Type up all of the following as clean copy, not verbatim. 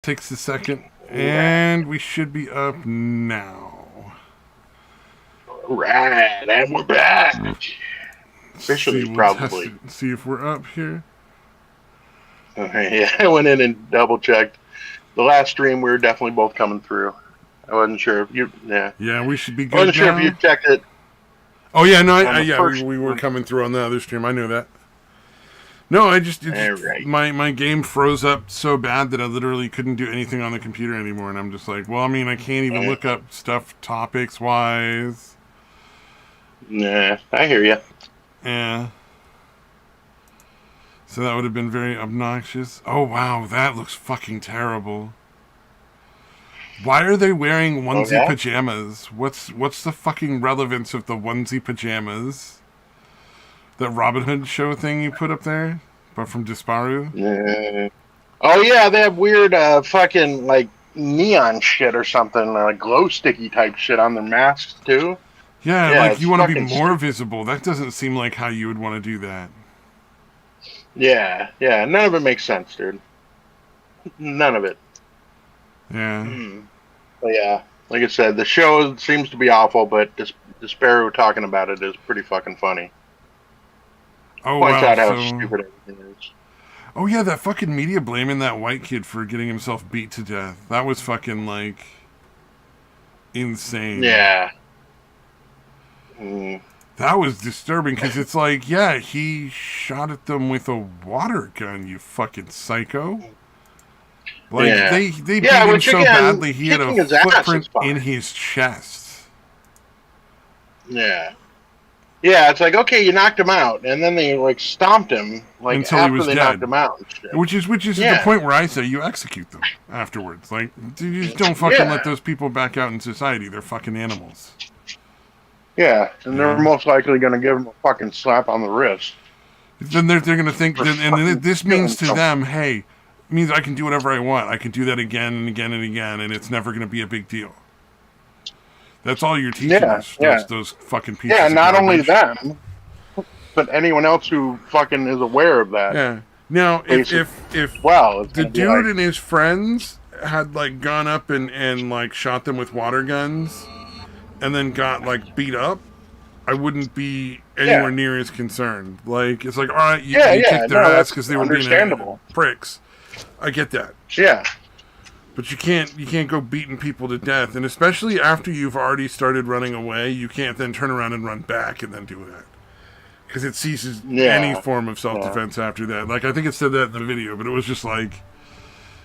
Takes a second, and we should be up now. Right, and we're back. Officially, We'll probably. See if we're up here. Yeah, I went in and double checked. The last stream, we were definitely both coming through. I wasn't sure if you. Yeah. Yeah, we should be good. I wasn't now. sure if you checked it. Oh yeah, no, we were coming through on the other stream. I knew that. No, Right. my game froze up so bad that I literally couldn't do anything on the computer anymore, and I'm just like, well, I mean, I can't even look up stuff topics wise. Nah, I hear you. Yeah. So that would have been very obnoxious. Oh wow, that looks fucking terrible. Why are they wearing onesie pajamas? What's the fucking relevance of the onesie pajamas? That Robin Hood show thing you put up there? But from Disparu? Oh yeah, they have weird fucking like neon shit or something, like glow sticky type shit on their masks too. Yeah, like you want to be more visible. That doesn't seem like how you would want to do that. Yeah, none of it makes sense, dude. None of it. Yeah. But yeah, like I said, the show seems to be awful, but Disparu talking about it is pretty fucking funny. Points out how stupid everything is. Oh yeah, that fucking media blaming that white kid for getting himself beat to death. That was fucking like insane. Yeah. That was disturbing because it's like, yeah, he shot at them with a water gun, you fucking psycho. Like they beat him so badly he had a footprint in his chest. Yeah. Yeah, it's like, okay, you knocked him out, and then they like stomped him like until after he was they dead. knocked him out. Which is the point where I say you execute them afterwards. Like, you just don't fucking let those people back out in society. They're fucking animals. Yeah, and they're most likely going to give them a fucking slap on the wrist. Then they're going to think, and this means to them, hey, it means I can do whatever I want. I can do that again and again and again, and it's never going to be a big deal. That's all you're teaching us, those fucking pieces of not garbage. only them, but anyone else who fucking is aware of that. Yeah. Now, if the dude and his friends had like gone up and like shot them with water guns and then got like beat up, I wouldn't be anywhere near as concerned. Like, it's like, all right, you kicked their ass because they were being pricks. I get that. Yeah. But you can't go beating people to death, and especially after you've already started running away, you can't then turn around and run back and then do that. Because it ceases any form of self-defense after that. Like, I think it said that in the video, but it was just like,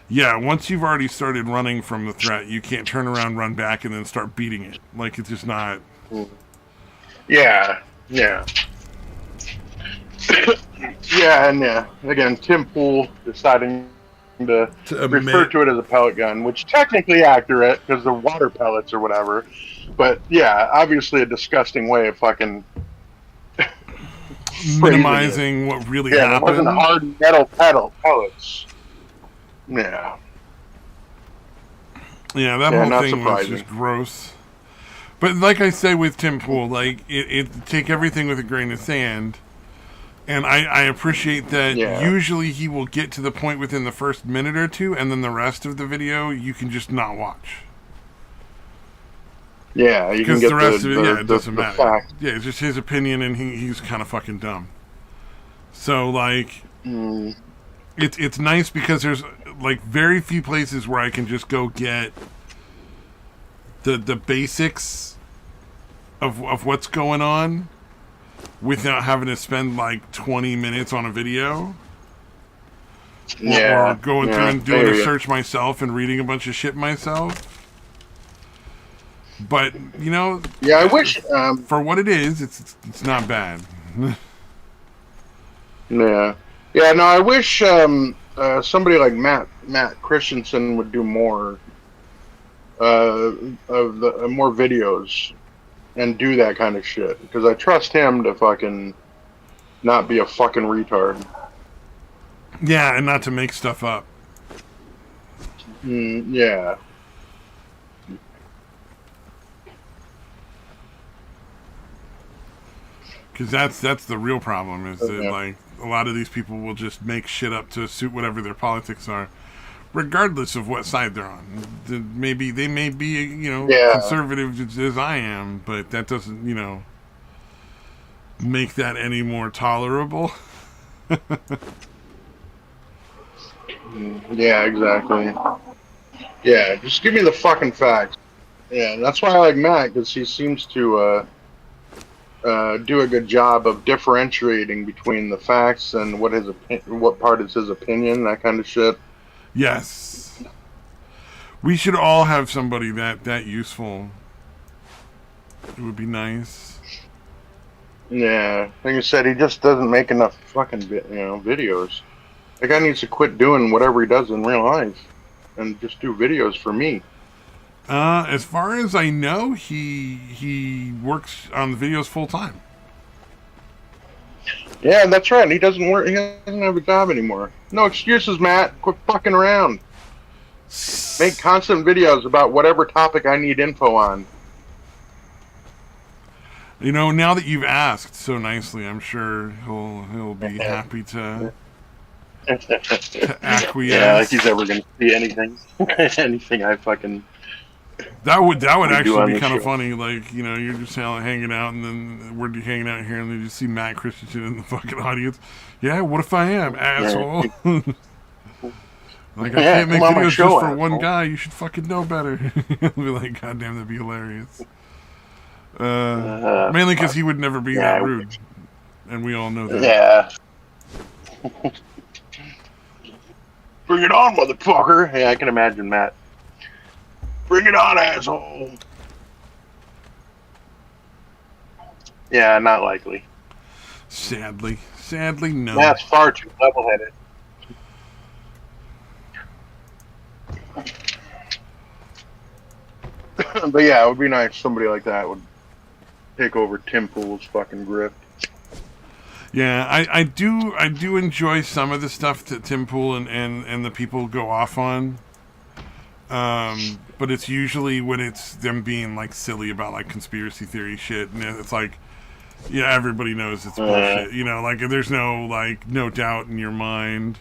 yeah, once you've already started running from the threat, you can't turn around, run back, and then start beating it. Like, it's just not... Yeah. And again, Tim Pool deciding to refer to it as a pellet gun, which technically accurate because they're water pellets or whatever. But yeah, obviously a disgusting way of fucking minimizing what really happened. It wasn't hard metal pellets. Yeah. Yeah, that whole thing was just gross. But like I say with Tim Pool, like it take everything with a grain of sand. And I appreciate that usually he will get to the point within the first minute or two, and then the rest of the video you can just not watch. Yeah, you can get the rest of it, it doesn't matter. Fact. Yeah, it's just his opinion, and he's kind of fucking dumb. So, like, it's nice because there's, like, very few places where I can just go get the basics of what's going on without having to spend like 20 minutes on a video. Or going through and doing a search myself and reading a bunch of shit myself. But, you know... Yeah, I wish... for what it is, it's not bad. Yeah, no, I wish somebody like Matt Christensen would do more more videos and do that kind of shit, because I trust him to fucking not be a fucking retard. Yeah, and not to make stuff up. Yeah. Because that's the real problem, is that like a lot of these people will just make shit up to suit whatever their politics are. regardless of what side they're on. Maybe they may be, conservative as I am, but that doesn't, make that any more tolerable. Yeah, exactly. Yeah, just give me the fucking facts. Yeah, that's why I like Matt, because he seems to do a good job of differentiating between the facts and what part is his opinion, that kind of shit. Yes. We should all have somebody that useful. It would be nice. Yeah, like I said, he just doesn't make enough fucking videos. The guy needs to quit doing whatever he does in real life and just do videos for me. As far as I know, he works on the videos full time. Yeah, that's right. He doesn't work. He doesn't have a job anymore. No excuses, Matt. Quit fucking around. Make constant videos about whatever topic I need info on. Now that you've asked so nicely, I'm sure he'll be happy to acquiesce. Yeah, like he's ever gonna see anything, anything I fucking. That would actually be kind of funny. Like, you're just hanging out, and then we're hanging out here, and then you see Matt Christensen in the fucking audience. Yeah, what if I am, asshole? Like, I can't make videos just for one guy. You should fucking know better. He'll be like, goddamn, that'd be hilarious. Mainly because he would never be that rude, and we all know that. Yeah. Bring it on, motherfucker! Yeah, I can imagine Matt. Bring it on, asshole! Yeah, not likely. Sadly, no. Matt's far too level-headed. But yeah, it would be nice if somebody like that would take over Tim Pool's fucking grip. Yeah, I do enjoy some of the stuff that Tim Pool and the people go off on. But it's usually when it's them being like silly about like conspiracy theory shit, and it's like, yeah, everybody knows it's bullshit. Like there's no doubt in your mind.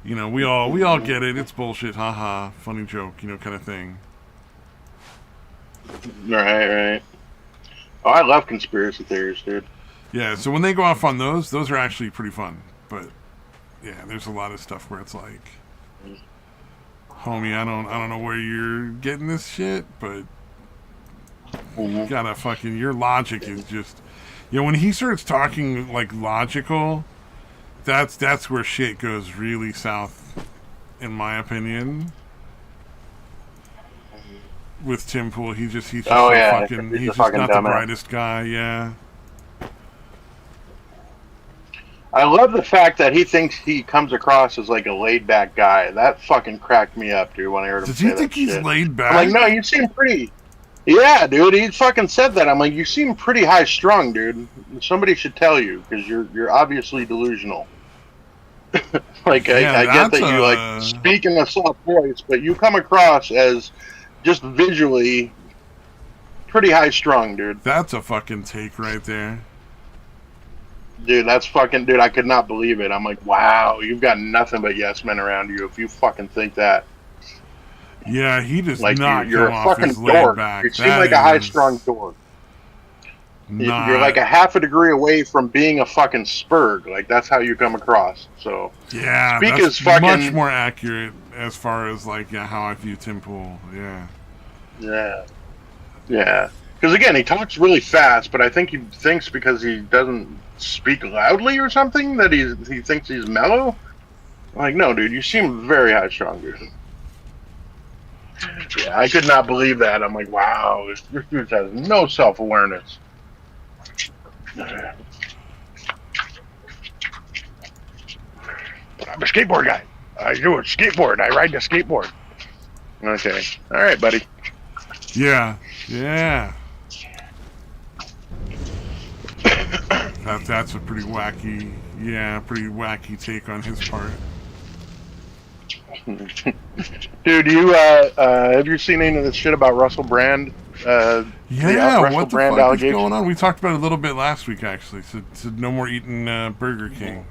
We all get it. It's bullshit. Haha, funny joke. Kind of thing. Right. Oh, I love conspiracy theories, dude. Yeah, so when they go off on those are actually pretty fun. But yeah, there's a lot of stuff where it's like, homie, I don't know where you're getting this shit, but you gotta fucking, your logic is just, when he starts talking like logical, that's where shit goes really south, in my opinion. With Tim Pool, he's just he's just not the brightest guy. Yeah. I love the fact that he thinks he comes across as like a laid back guy. That fucking cracked me up, dude, when I heard him say that. Does he think he's laid back? I'm like, no, you seem pretty. Yeah, dude, he fucking said that. I'm like, you seem pretty high strung, dude. Somebody should tell you, because you're obviously delusional. Like, yeah, I get that you like speak in a soft voice, but you come across as just visually pretty high strung, dude. That's a fucking take right there. Dude, that's fucking... Dude, I could not believe it. I'm like, wow, you've got nothing but yes men around you if you fucking think that. Yeah, he does like not you're come a off fucking as dork. laid back. You seem like a high-strung dork. You're like a half a degree away from being a fucking spurg. Like, that's how you come across. So, yeah, that's much more accurate as far as, like, how I view Tim Pool. Yeah. Yeah. Because, again, he talks really fast, but I think he thinks because he doesn't speak loudly or something that he thinks he's mellow. Like, no, dude, you seem very high-strung, dude. Yeah, I could not believe that. I'm like, wow, this dude has no self-awareness. I'm a skateboard guy. I do a skateboard. I ride the skateboard. Okay. All right, buddy. Yeah. That's a pretty wacky take on his part. Dude, you have you seen any of this shit about Russell Brand? What the fuck is going on? We talked about it a little bit last week, actually. So no more eating Burger King.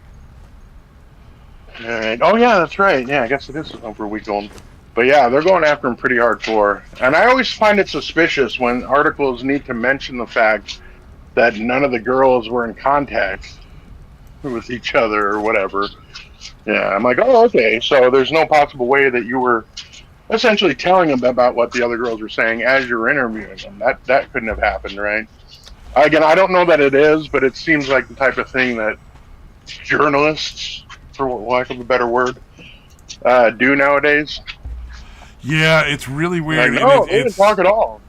All right. Oh yeah, that's right. Yeah, I guess it is over a week old. But yeah, they're going after him pretty hardcore. And I always find it suspicious when articles need to mention the fact that none of the girls were in contact with each other or whatever. Yeah, I'm like, oh, okay. So there's no possible way that you were essentially telling them about what the other girls were saying as you're interviewing them. That couldn't have happened, right? Again, I don't know that it is, but it seems like the type of thing that journalists, for lack of a better word, do nowadays. Yeah, it's really weird. Like, no, they didn't talk at all.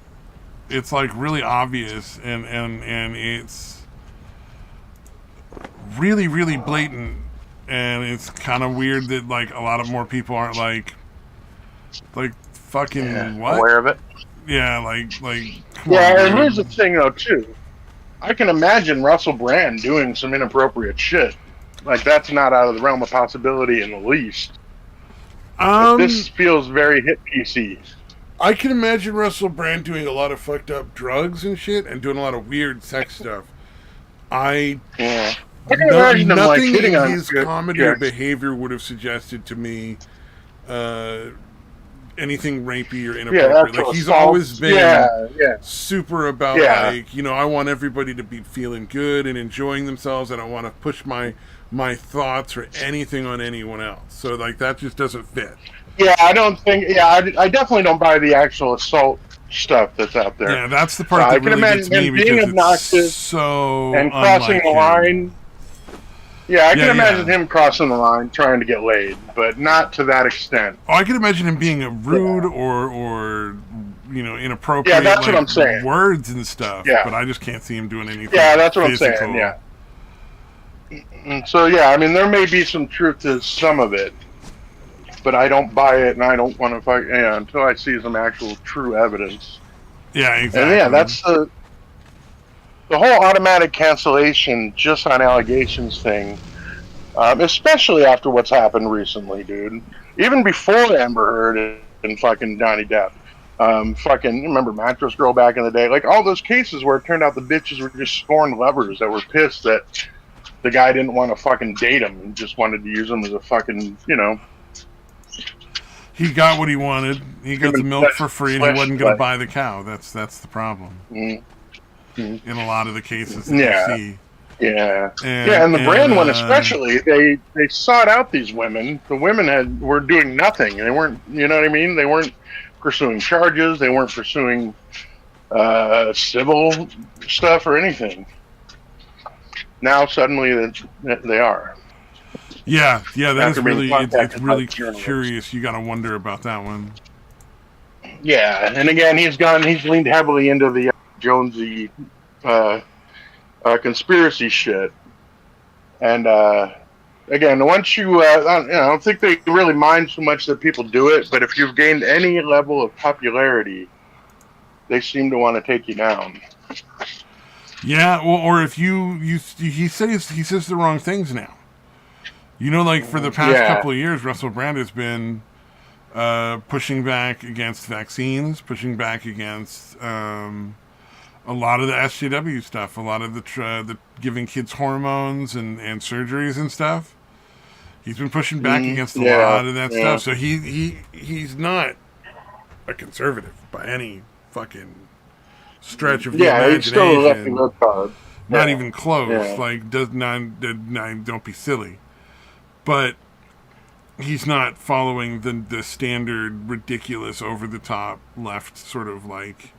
It's like really obvious, and it's really, really blatant, and it's kind of weird that like a lot of more people aren't like fucking what aware of it. Yeah, like yeah. And here's the thing though too. I can imagine Russell Brand doing some inappropriate shit. Like that's not out of the realm of possibility in the least. This feels very hit PC. I can imagine Russell Brand doing a lot of fucked up drugs and shit, and doing a lot of weird sex stuff. I can imagine him like hitting on his comedy or behavior would have suggested to me anything rapey or inappropriate. Like he's always been super about like, you know, I want everybody to be feeling good and enjoying themselves. I don't want to push my thoughts or anything on anyone else. So like that just doesn't fit. Yeah, I don't think. Yeah, I definitely don't buy the actual assault stuff that's out there. Yeah, that's the part that really gets me because being obnoxious it's so and crossing the line. Yeah, I can imagine him crossing the line, trying to get laid, but not to that extent. Oh, I can imagine him being a rude or you know, inappropriate. Yeah, that's what I'm saying. Words and stuff. Yeah. But I just can't see him doing anything. Yeah, that's what physical. I'm saying. Yeah. And so yeah, I mean, there may be some truth to some of it, but I don't buy it, and I don't want to fight until I see some actual true evidence. Yeah, exactly. And yeah, that's the whole automatic cancellation just on allegations thing, especially after what's happened recently, dude. Even before Amber Heard and fucking Johnny Depp. Fucking remember Mattress Girl back in the day? Like all those cases where it turned out the bitches were just scorned lovers that were pissed that the guy didn't want to fucking date him and just wanted to use him as a fucking, you know. He got what he wanted. He got the milk for free, and he wasn't going to buy the cow. That's the problem. In a lot of the cases that you see. Yeah. And the Brand one especially, they sought out these women. The women were doing nothing. They weren't, you know what I mean? They weren't pursuing charges. They weren't pursuing civil stuff or anything. Now suddenly they are. Yeah, that is really it's really curious. You got to wonder about that one. Yeah, and again, he's leaned heavily into the Jonesy conspiracy shit, and again, once you, I don't think they really mind so much that people do it, but if you've gained any level of popularity, they seem to want to take you down. Yeah, well, or if he says the wrong things now. You know, like for the past couple of years, Russell Brand has been pushing back against vaccines, pushing back against a lot of the SJW stuff, a lot of the giving kids hormones and surgeries and stuff. He's been pushing back against a lot of that stuff. So he's not a conservative by any fucking stretch of the imagination. He's still left in red card. Not even close. Yeah. Like, don't be silly. But he's not following the standard, ridiculous, over-the-top, left sort of, like,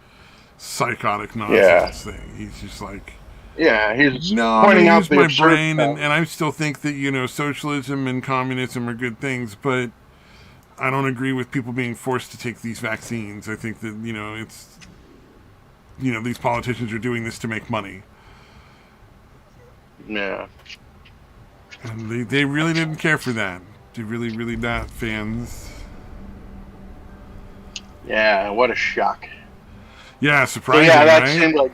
psychotic nonsense thing. He's just like... Yeah, he's pointing out the my brain, and I still think that, you know, socialism and communism are good things, but I don't agree with people being forced to take these vaccines. I think that, you know, it's... You know, these politicians are doing this to make money. Yeah. And they really didn't care for that. They're really, really not fans. Yeah, what a shock. Yeah, surprising,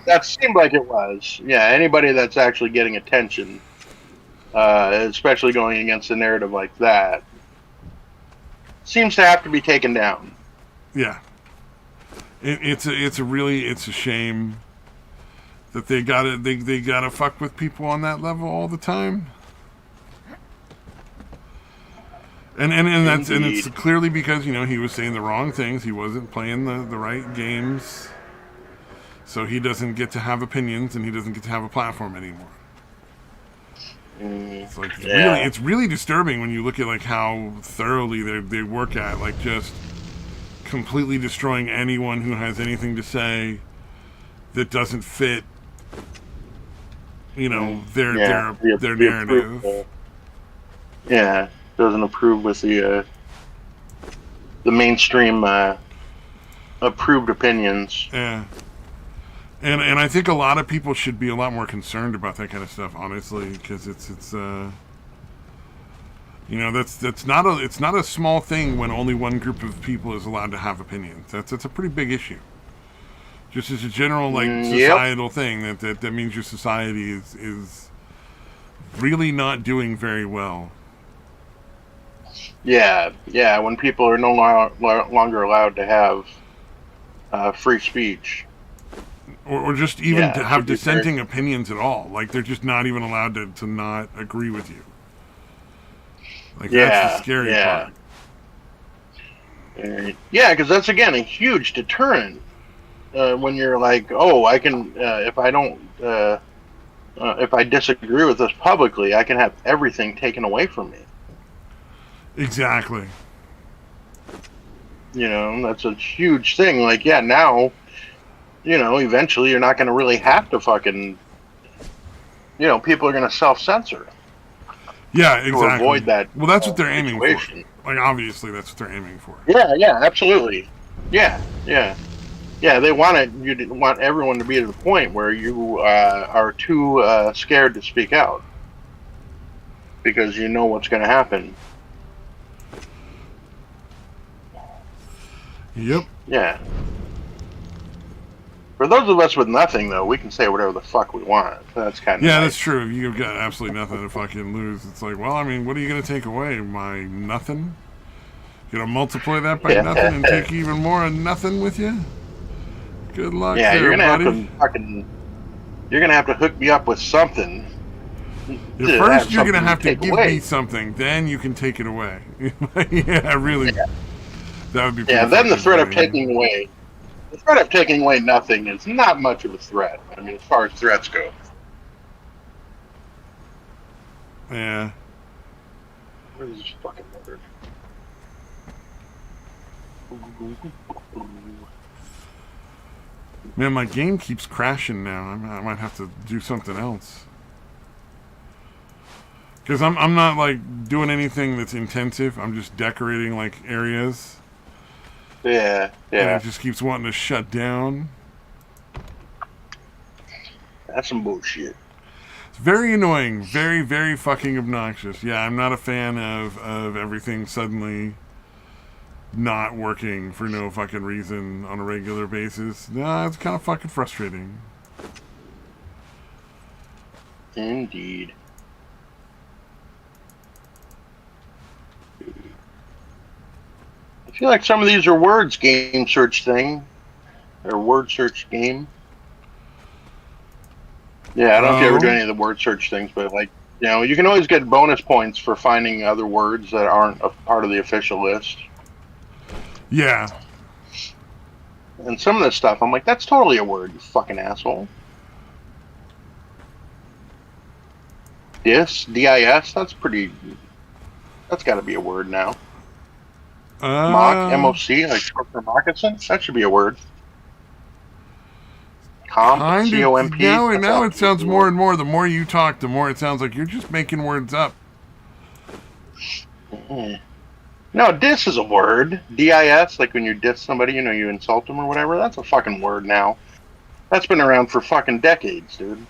that seemed like it was. Yeah, anybody that's actually getting attention, especially going against a narrative like that, seems to have to be taken down. Yeah. It's a shame that they gotta fuck with people on that level all the time. And it's clearly because, you know, he was saying the wrong things. He wasn't playing the right games. So he doesn't get to have opinions, and he doesn't get to have a platform anymore. It's like it's really disturbing when you look at like how thoroughly they work at like just completely destroying anyone who has anything to say that doesn't fit, you know, their narrative. Doesn't approve with the mainstream approved opinions. Yeah. And I think a lot of people should be a lot more concerned about that kind of stuff, honestly, because it's you know, it's not a small thing when only one group of people is allowed to have opinions. That's a pretty big issue. Just as a general like societal thing, that means your society is really not doing very well. Yeah, when people are no longer allowed to have free speech. Or just even to have dissenting opinions at all. Like, they're just not even allowed to not agree with you. Like, that's the scary part. Yeah, because that's, again, a huge deterrent. When you're like, oh, I can, if I disagree with this publicly, I can have everything taken away from me. Exactly. You know, that's a huge thing. Like, now... You know, eventually you're not going to really have to fucking... You know, people are going to self-censor. Yeah, exactly. To avoid that. Well, that's what they're aiming for. Like, obviously, that's what they're aiming for. Yeah, absolutely. Yeah. They want everyone to be to the point where you are too scared to speak out. Because you know what's going to happen. Yep. Yeah. For those of us with nothing, though, we can say whatever the fuck we want. That's kind of nice. That's true. If you've got absolutely nothing to fucking lose, it's like, well, I mean, what are you going to take away? My nothing? You're going to multiply that by nothing and take even more of nothing with you? Good luck there, you're gonna buddy. You're going to have to hook me up with something. First, you're going to have to give me something. Then you can take it away. Yeah, really. Yeah. That would be pretty then the threat of taking away... The threat of taking away nothing is not much of a threat. I mean, as far as threats go. Yeah. Where's this fucking word? Man, my game keeps crashing now. I might have to do something else. Because I'm not, like, doing anything that's intensive. I'm just decorating, like, areas. Yeah. And it just keeps wanting to shut down. That's some bullshit. It's very annoying. Very, very fucking obnoxious. Yeah, I'm not a fan of everything suddenly not working for no fucking reason on a regular basis. No, it's kind of fucking frustrating. Indeed. I feel like some of these are words game search thing. Or word search game. Yeah, I don't know if you ever do any of the word search things, but like, you know, you can always get bonus points for finding other words that aren't a part of the official list. Yeah. And some of this stuff, I'm like, that's totally a word, you fucking asshole. D-I-S, that's gotta be a word now. Mock, M-O-C, like short for moccasin, that should be a word. Comp, C-O-M-P. Now it sounds more and more, the more you talk, the more it sounds like you're just making words up. Mm-hmm. No, diss is a word. D-I-S, like when you diss somebody, you know, you insult them or whatever, that's a fucking word now. That's been around for fucking decades, dude.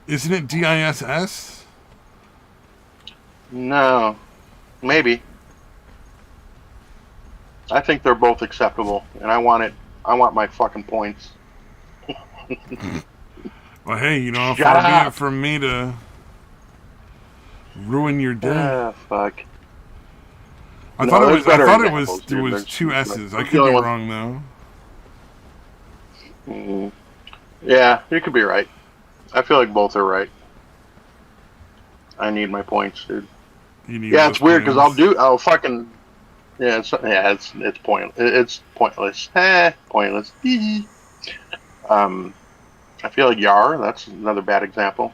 Isn't it D-I-S-S? No. Maybe. I think they're both acceptable, and I want my fucking points. Well, hey, you know, far be it from me to ruin your day. Fuck. I thought it was two S's. I could be wrong though. Mm-hmm. Yeah, you could be right. I feel like both are right. I need my points, dude. You need Yeah, those it's weird because coins. I'll fucking it's pointless. It's pointless. Pointless. I feel like Yar. That's another bad example.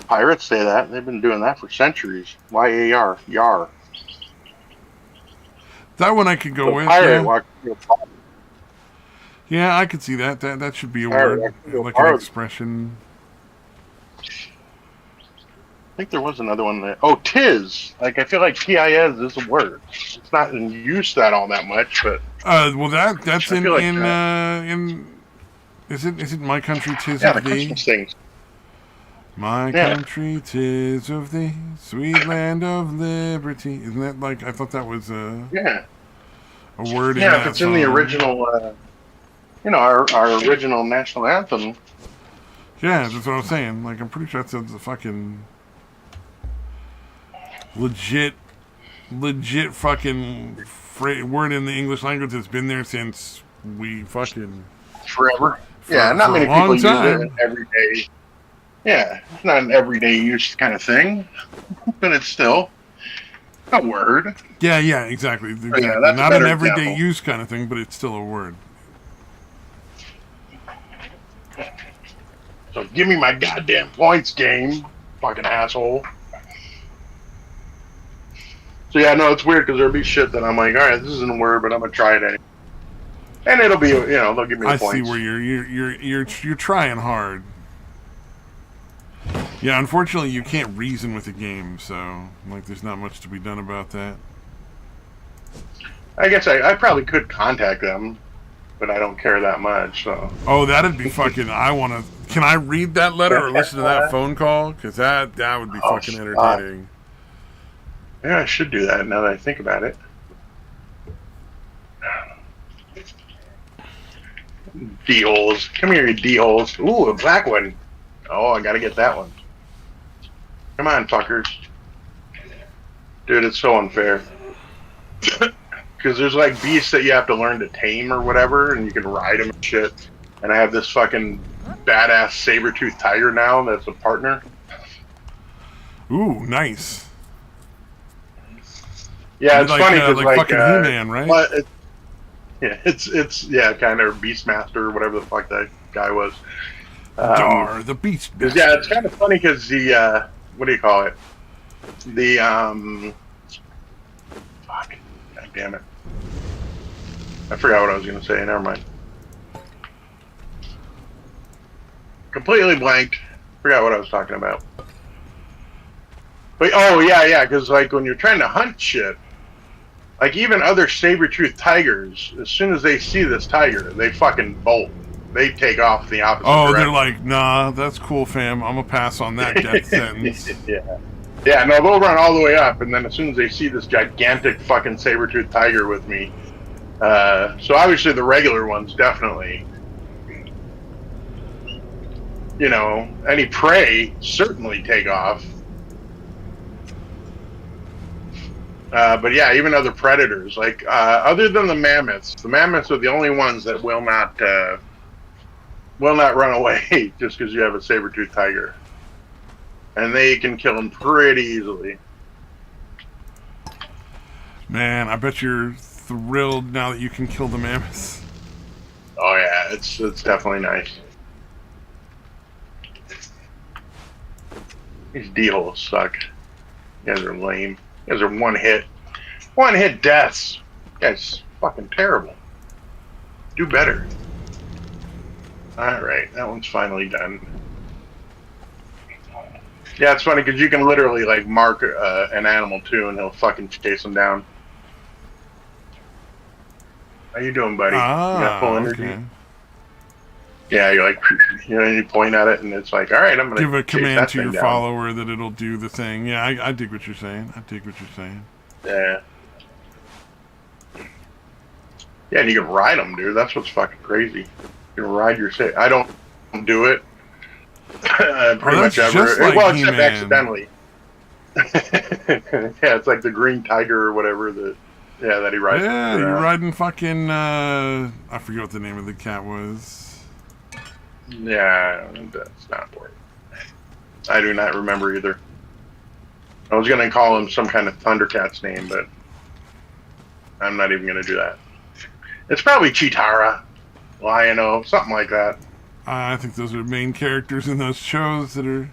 Pirates say that they've been doing that for centuries. YAR, Yar. That one I could go So with. pirate, Yeah. walk, Yeah, I could see that. That should be a pirate, word, I like an expression. think there was another one. Tis. Like I feel like TIS is a word. It's not in use that all that much, but Well, that's I feel like in. Is it my country 'tis the of thee? Christmas things. My Yeah. country 'tis of thee, sweet land of liberty. Isn't that like I thought that was Yeah. a word in Yeah. If that it's in the song? original, our original national anthem. Yeah, that's what I'm saying. Like I'm pretty sure that's a fucking legit fucking word in the English language that's been there since we fucking Forever. Yeah, not for a many people long use it in time. everyday. Yeah, it's not an everyday use kind of thing, but it's still a word. Yeah, exactly. Yeah, that's a Not an better everyday example. use kind of thing, but it's still a word. So give me my goddamn points, game, fucking asshole. So yeah, no, it's weird because there'll be shit that I'm like, all right, this isn't a word, but I'm gonna try it anyway, and it'll be, they'll give me the I points. see where you're trying hard. Yeah, unfortunately, you can't reason with a game, so like, there's not much to be done about that. I guess I probably could contact them, but I don't care that much. So. Oh, that'd be fucking. Can I read that letter or listen to that phone call? Because that would be fucking entertaining. Yeah, I should do that now that I think about it. D-holes. Come here, you D-holes. Ooh, a black one. Oh, I gotta get that one. Come on, fuckers. Dude, it's so unfair. Because there's like beasts that you have to learn to tame or whatever, and you can ride them and shit. And I have this fucking badass saber-toothed tiger now that's a partner. Ooh, nice. Yeah, it's funny because like fucking He-Man, right? It's kind of Beastmaster or whatever the fuck that guy was. Dar, the Beast. Yeah, it's kind of funny because the what do you call it? The fuck, god damn it, I forgot what I was gonna say. Never mind. Completely blanked. Forgot what I was talking about. But yeah, because like when you're trying to hunt shit, like even other saber-toothed tigers, as soon as they see this tiger, they fucking bolt. They take off the opposite direction. They're like, nah, that's cool, fam. I'm gonna pass on that death sentence. Yeah, no, they'll run all the way up, and then as soon as they see this gigantic fucking saber-toothed tiger with me, so obviously the regular ones definitely, any prey certainly take off. But yeah, even other predators, like other than the mammoths are the only ones that will not run away just because you have a saber-toothed tiger, and they can kill them pretty easily. Man, I bet you're thrilled now that you can kill the mammoths. Oh yeah, it's definitely nice. These D-holes suck. You guys are lame. You guys are one hit deaths. You guys fucking terrible. Do better. Alright, that one's finally done. Yeah, it's funny because you can literally like mark an animal too, and he'll fucking chase them down. How you doing, buddy? You got full energy? Okay. Yeah, you're like, you point at it, and it's like, all right, I'm gonna give a chase command that to thing your down. follower that it'll do the thing. Yeah, I dig what you're saying. Yeah. Yeah, and you can ride them, dude. That's what's fucking crazy. You can ride your say. I don't do it. Pretty much ever. Like well, He-Man. except accidentally. Yeah, it's like the green tiger or whatever that he rides. Yeah, you're riding fucking. I forget what the name of the cat was. Yeah, that's not important. I do not remember either. I was going to call him some kind of Thundercats name, but I'm not even going to do that. It's probably Chitara, Lion-O, something like that. I think those are main characters in those shows that are...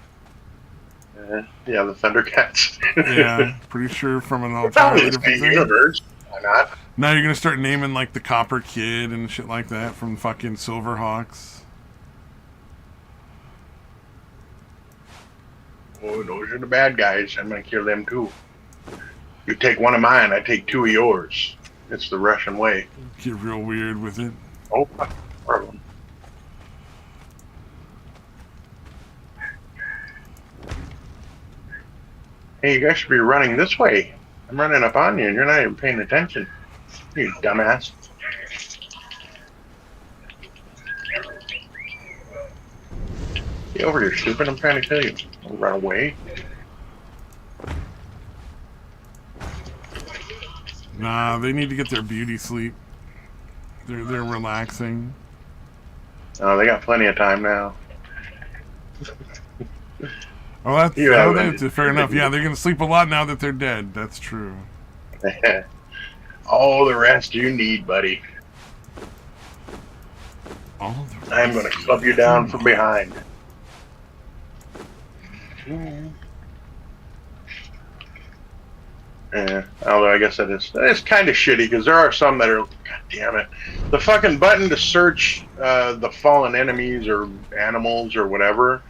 Yeah, the Thundercats. Yeah, pretty sure from an entirely different thing. Universe. Why not? Now you're going to start naming, like, the Copper Kid and shit like that from fucking Silverhawks. Oh, those are the bad guys. I'm going to kill them, too. You take one of mine, I take two of yours. It's the Russian way. Get real weird with it. Oh, fucking problem. Hey, you guys should be running this way. I'm running up on you, and you're not even paying attention. You dumbass. Get over here, stupid. I'm trying to kill you. Don't run away. Nah, they need to get their beauty sleep. They're relaxing. Oh, they got plenty of time now. Oh, that's fair enough. Yeah, they're going to sleep a lot now that they're dead. That's true. All the rest you need, buddy. I'm going to club you down from behind. Yeah, although I guess that is kind of shitty because there are some that are, god damn it, the fucking button to search the fallen enemies or animals or whatever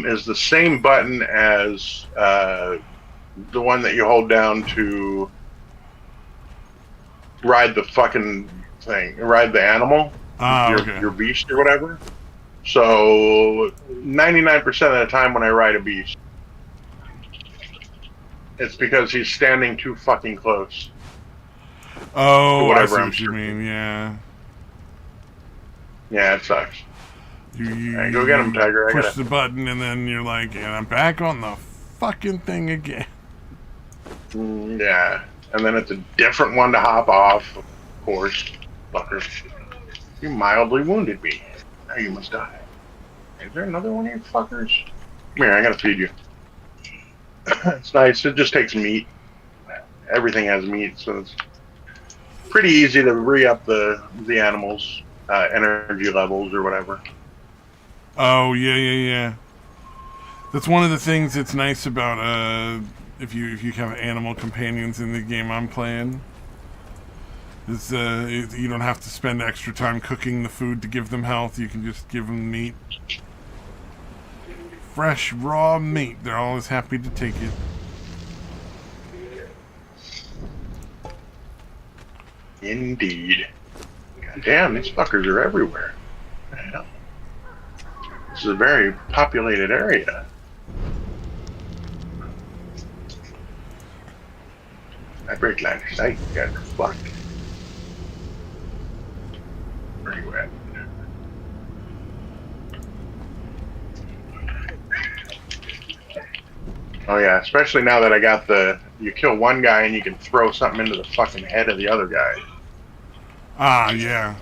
is the same button as the one that you hold down to ride the fucking thing, ride the animal, your beast or whatever. So 99% of the time when I ride a beast, it's because he's standing too fucking close. Oh, I see what you mean, yeah. Yeah, it sucks. You go get him, Tiger. Push the button, and then you're like, and I'm back on the fucking thing again. Yeah, and then it's a different one to hop off, of course. Fucker. You mildly wounded me. Now you must die. Is there another one of you fuckers? Come here, I gotta feed you. It's nice. It just takes meat. Everything has meat, so it's pretty easy to re-up the animals' energy levels or whatever. Oh, yeah. That's one of the things that's nice about if you have animal companions in the game I'm playing. Is you don't have to spend extra time cooking the food to give them health. You can just give them meat. Fresh, raw meat. They're always happy to take it. Indeed. God damn, these fuckers are everywhere. What the hell? This is a very populated area. I break line of sight. Got fucked. Where you at? Oh yeah, especially now that I got you kill one guy and you can throw something into the fucking head of the other guy. Ah, yeah.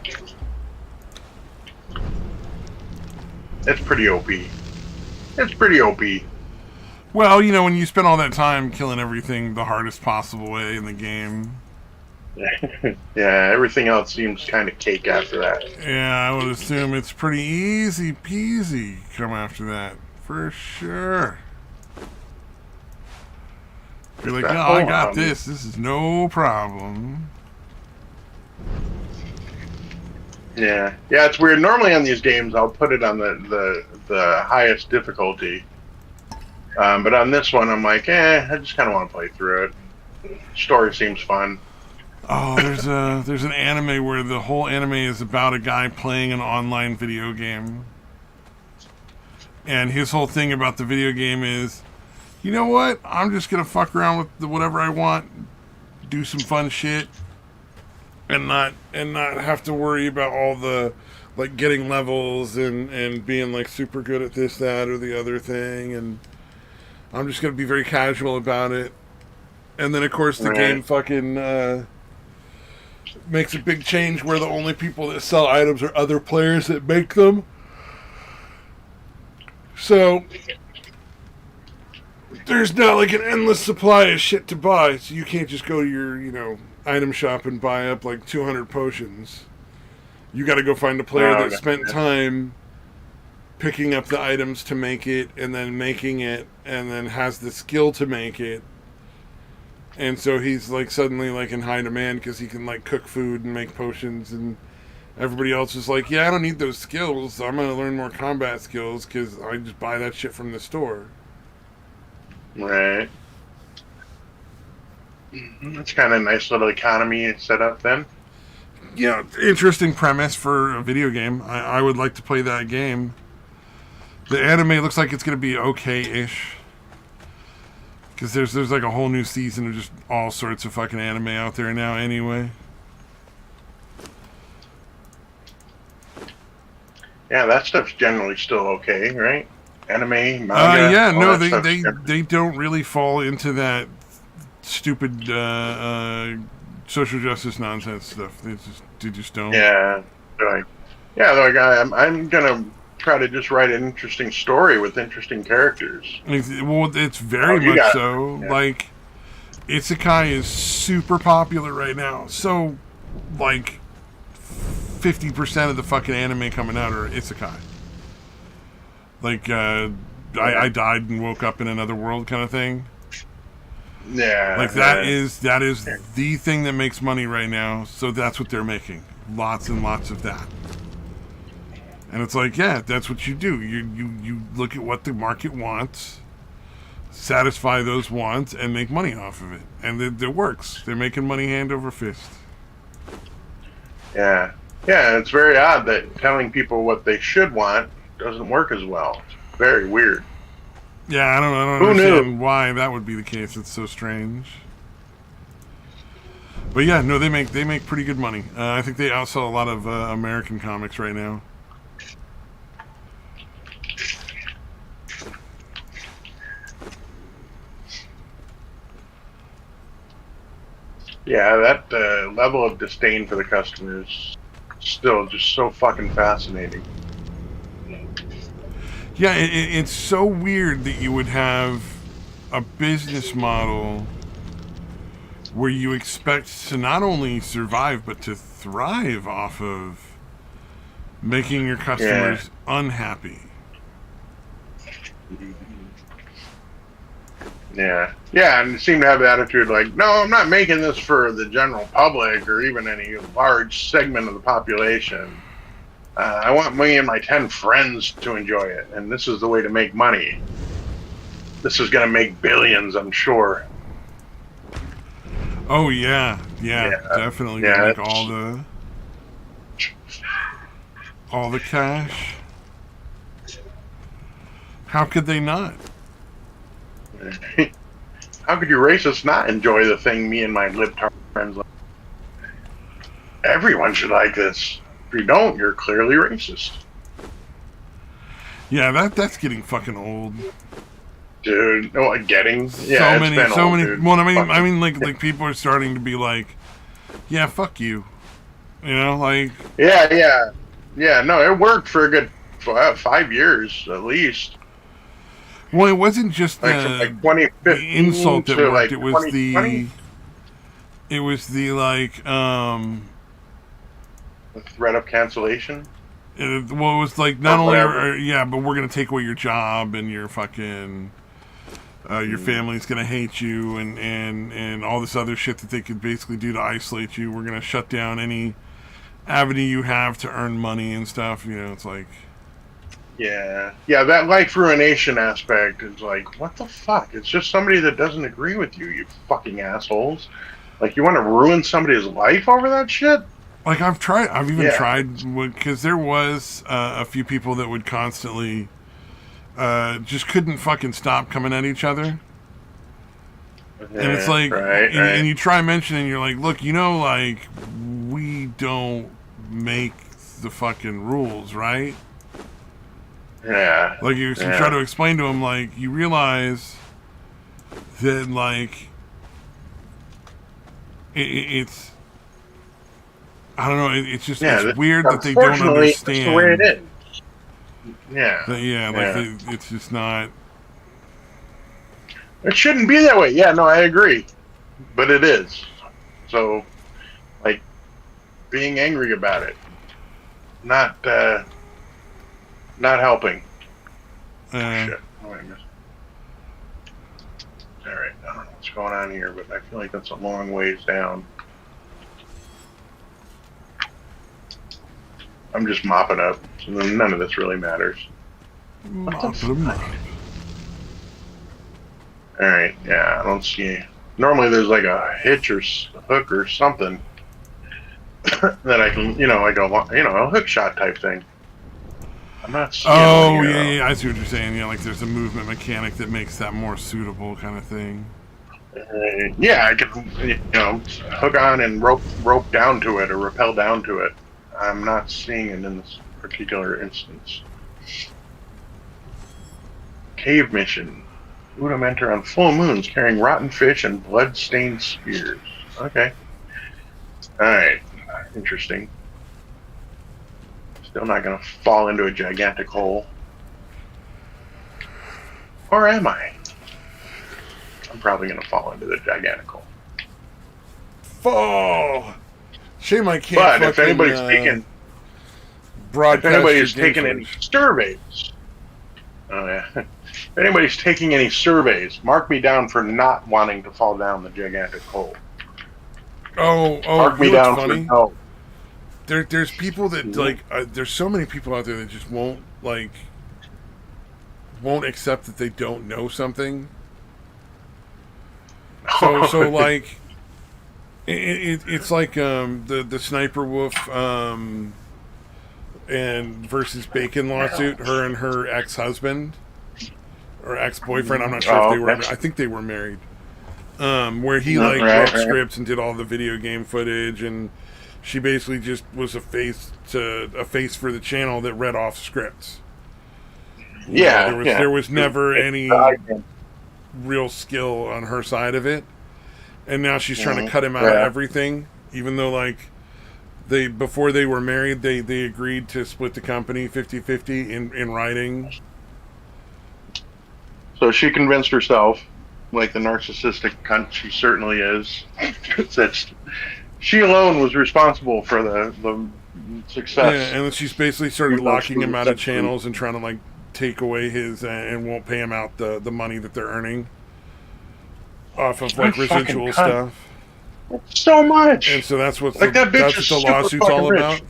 It's pretty OP. It's pretty OP. Well, when you spend all that time killing everything the hardest possible way in the game. Yeah, everything else seems kind of cake after that. Yeah, I would assume it's pretty easy peasy come after that. For sure. You're like, no, I got this. This is no problem. Yeah, it's weird. Normally on these games, I'll put it on the highest difficulty. But on this one, I'm like, I just kind of want to play through it. Story seems fun. Oh, there's an anime where the whole anime is about a guy playing an online video game. And his whole thing about the video game is, you know what? I'm just going to fuck around with whatever I want, do some fun shit, and not have to worry about all the, like, getting levels and being, like, super good at this, that, or the other thing, and I'm just going to be very casual about it. And then, of course, the game fucking makes a big change where the only people that sell items are other players that make them. So there's not like an endless supply of shit to buy, so you can't just go to your, item shop and buy up like 200 potions. You got to go find a player that spent time picking up the items to make it, and then making it, and then has the skill to make it. And so he's like suddenly like in high demand because he can like cook food and make potions, and everybody else is like, yeah, I don't need those skills. I'm going to learn more combat skills because I just buy that shit from the store. Right. That's kind of a nice little economy set up then. Yeah, interesting premise for a video game. I would like to play that game. The anime looks like it's going to be okay-ish. Because there's like a whole new season of just all sorts of fucking anime out there now anyway. Yeah, that stuff's generally still okay, right? Anime, manga. Yeah, no, they don't really fall into that stupid social justice nonsense stuff. They just don't. Yeah, they're like, I'm gonna try to just write an interesting story with interesting characters. Well, it's very much so. Yeah. Like, Isekai is super popular right now. So, like, 50% of the fucking anime coming out are Isekai. Like, I died and woke up in another world kind of thing. Yeah. Like, that is the thing that makes money right now. So that's what they're making. Lots and lots of that. And it's like, yeah, that's what you do. You look at what the market wants, satisfy those wants, and make money off of it. And it works. They're making money hand over fist. Yeah. Yeah, it's very odd that telling people what they should want doesn't work as well. It's very weird. Yeah, I don't understand why that would be the case. It's so strange. But yeah, no, they make pretty good money. I think they outsell a lot of American comics right now. Yeah, that level of disdain for the customers is still just so fucking fascinating. Yeah, it's so weird that you would have a business model where you expect to not only survive but to thrive off of making your customers unhappy. Yeah, and seem to have the attitude like, no, I'm not making this for the general public or even any large segment of the population. I want me and my 10 friends to enjoy it, and this is the way to make money. This is going to make billions, I'm sure. Oh, yeah, definitely. Yeah, make all the cash. How could they not? How could you racists not enjoy the thing me and my libtard friends like? Everyone should like this. If you don't, you're clearly racist. Yeah, that's getting fucking old. Dude, no, getting so many. Dude. Well, I mean, like people are starting to be like, yeah, fuck you. You know, like. Yeah. No, it worked for a good 5 years at least. Well, it wasn't just the insult that worked. Like it was the threat of cancellation. It was like not only but we're gonna take away your job and your fucking your family's gonna hate you and all this other shit that they could basically do to isolate you. We're gonna shut down any avenue you have to earn money and stuff. You know, it's like. Yeah, that life ruination aspect is like, what the fuck? It's just somebody that doesn't agree with you, you fucking assholes. Like, you want to ruin somebody's life over that shit? Like, I've even tried, because there was a few people that would constantly just couldn't fucking stop coming at each other. And it's like, and you try mentioning, you're like, look, like, we don't make the fucking rules, right? Yeah. Like, you try to explain to him, like, you realize that, like, it's, I don't know, it's just, it's weird that they don't understand. That's the way it is. Yeah. It's just not. It shouldn't be that way. Yeah, no, I agree. But it is. So, like, being angry about it, not helping. Shit. Oh, I missed. All right, I don't know what's going on here, but I feel like that's a long ways down. I'm just mopping up, so none of this really matters. Alright, yeah, I don't see. Normally there's like a hitch or hook or something that I can, like a hook shot type thing. I'm not seeing. Oh, yeah, I see what you're saying. Yeah, like there's a movement mechanic that makes that more suitable kind of thing. Yeah, I can, hook on and rope down to it or rappel down to it. I'm not seeing it in this particular instance. Cave mission. Udam enter on full moons carrying rotten fish and blood-stained spears. Okay. Alright. Interesting. Still not going to fall into a gigantic hole. Or am I? I'm probably going to fall into the gigantic hole. Fall! Shame I can't. But if anybody's taking any surveys, if anybody's taking any surveys, mark me down for not wanting to fall down the gigantic hole. Mark me down funny? For no. There's people that there's so many people out there that just won't accept that they don't know something. So like. It's like the Sniper Wolf and versus Bacon lawsuit. Her and her ex-husband or ex-boyfriend. I'm not sure if they were. I think they were married. Where he wrote scripts and did all the video game footage, and she basically just was a face for the channel that read off scripts. There was never any real skill on her side of it. And now she's trying to cut him out of everything, even though, before they were married, they agreed to split the company 50-50 in writing. So she convinced herself, like the narcissistic cunt she certainly is, that she alone was responsible for the success. Yeah, and then she's basically started locking him out of channels and trying to, take away his, and won't pay him out the money that they're earning. Off of residual stuff. So much. And so that's what the lawsuit's all about.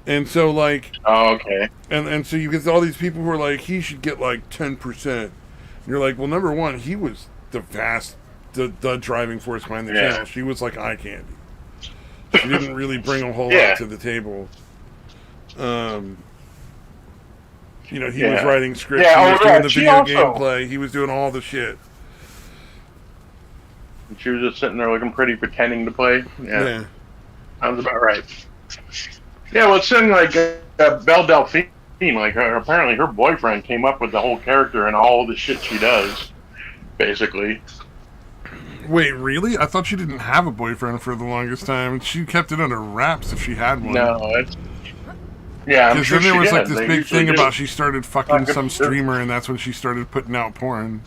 And so okay. And so you get all these people who are like, he should get 10%. And you're like, well, number one, he was the driving force behind the channel. She was like eye candy. She didn't really bring a whole lot to the table. He was writing scripts, he was doing the video gameplay, he was doing all the shit. She was just sitting there looking pretty, pretending to play. Yeah. Sounds about right. Yeah, well, it's something like Belle Delphine. Apparently her boyfriend came up with the whole character and all the shit she does, basically. Wait, really? I thought she didn't have a boyfriend for the longest time. She kept it under wraps if she had one. No, I'm sure then there was this big thing about she started fucking some streamer, and that's when she started putting out porn.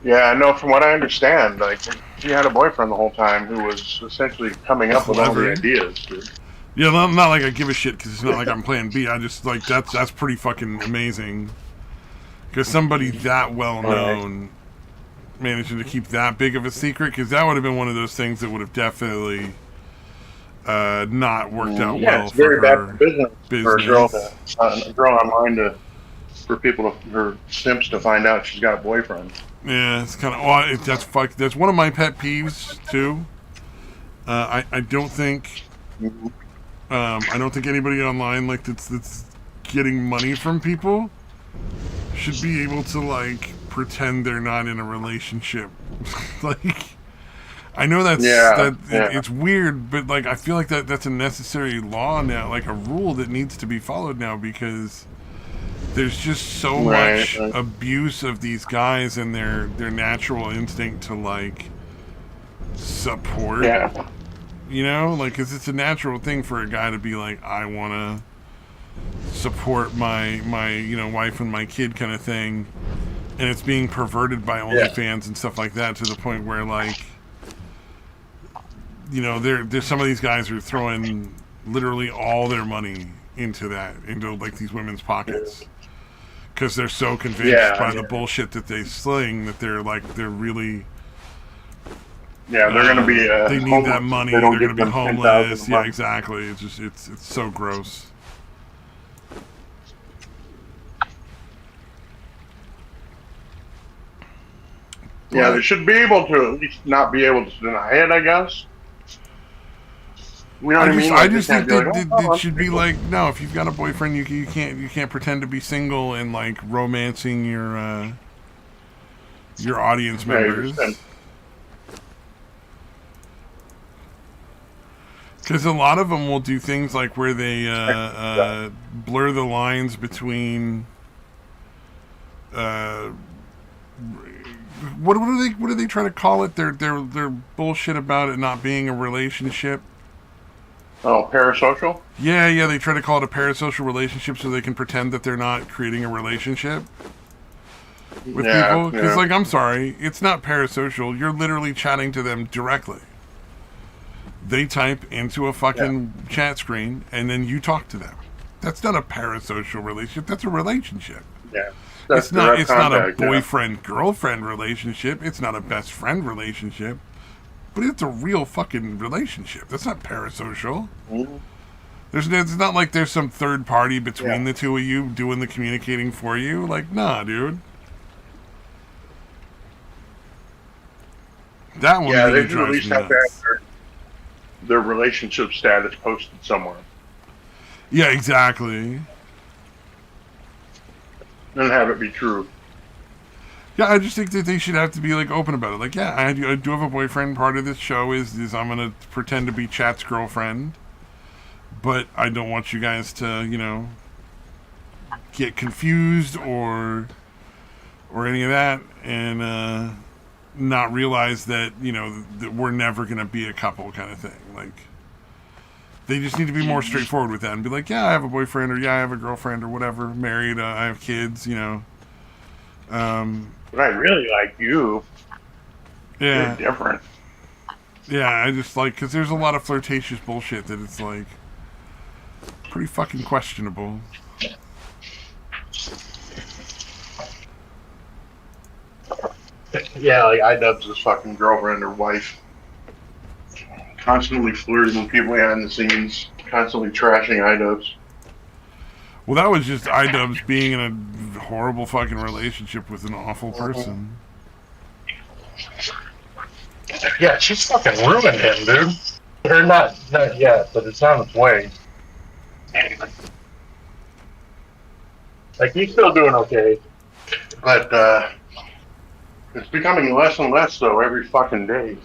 Yeah, no, from what I understand, she had a boyfriend the whole time who was essentially coming up with all the ideas. Dude. Yeah, not like I give a shit because it's not like I'm playing B. I just that's pretty fucking amazing. Because somebody that well known managing to keep that big of a secret, because that would have been one of those things that would have definitely not worked out well it's very bad for business. For a girl online for people her simps to find out she's got a boyfriend. Yeah, it's kind of that's one of my pet peeves too. I don't think anybody online that's getting money from people should be able to pretend they're not in a relationship. I know it's weird, but I feel like that's a necessary law now, a rule that needs to be followed now, because there's just so much abuse of these guys and their natural instinct to support. Yeah. Because it's a natural thing for a guy to be I want to support my wife and my kid kind of thing. and it's being perverted by OnlyFans and stuff like that to the point where, like, you know, there's some of these guys are throwing literally all their money into like these women's pockets because they're so convinced by the bullshit that they sling that they're really they're gonna be they need homeless. that money. They're gonna be homeless. Yeah, exactly. It's just it's so gross. Yeah, they should be able to at least not be able to deny it, I guess. You know what I mean? I just think it should be like, no, if you've got a boyfriend, you can't pretend to be single and like romancing your audience members. Because a lot of them will do things like where they blur the lines between what do they try to call it? Their bullshit about it not being a relationship. Oh, parasocial? Yeah, they try to call it a parasocial relationship so they can pretend that they're not creating a relationship with people. Because, like, I'm sorry, it's not parasocial. You're literally chatting to them directly. They type into a fucking chat screen, and then you talk to them. That's not a parasocial relationship. That's a relationship. Yeah. It's not a boyfriend-girlfriend relationship. It's not a best friend relationship. But it's a real fucking relationship. That's not parasocial. Mm-hmm. It's not like there's some third party between the two of you doing the communicating for you. Like, nah, dude. That one really drives me nuts. Their relationship status posted somewhere. Yeah, exactly. And have it be true. Yeah, I just think that they should have to be like open about it. Like, yeah, I do have a boyfriend. Part of this show is I'm gonna pretend to be Chat's girlfriend, but I don't want you guys to, you know, get confused or any of that, and not realize that, you know, that we're never gonna be a couple kind of thing. Like, they just need to be more straightforward with that and be like, yeah, I have a boyfriend, or yeah, I have a girlfriend, or whatever, married, I have kids, you know. But I really like you. Yeah. You're different. Yeah, I just like, because there's a lot of flirtatious bullshit that it's like pretty fucking questionable. Yeah, like iDubbbz' fucking girlfriend or wife. Constantly flirting with people behind the scenes. Constantly trashing iDubbbz. Well, that was just iDubbbz being in a horrible fucking relationship with an awful person. Yeah, she's fucking ruined him, dude. Or not yet, but it's on its way. Like, he's still doing okay. But, it's becoming less and less, though, every fucking day.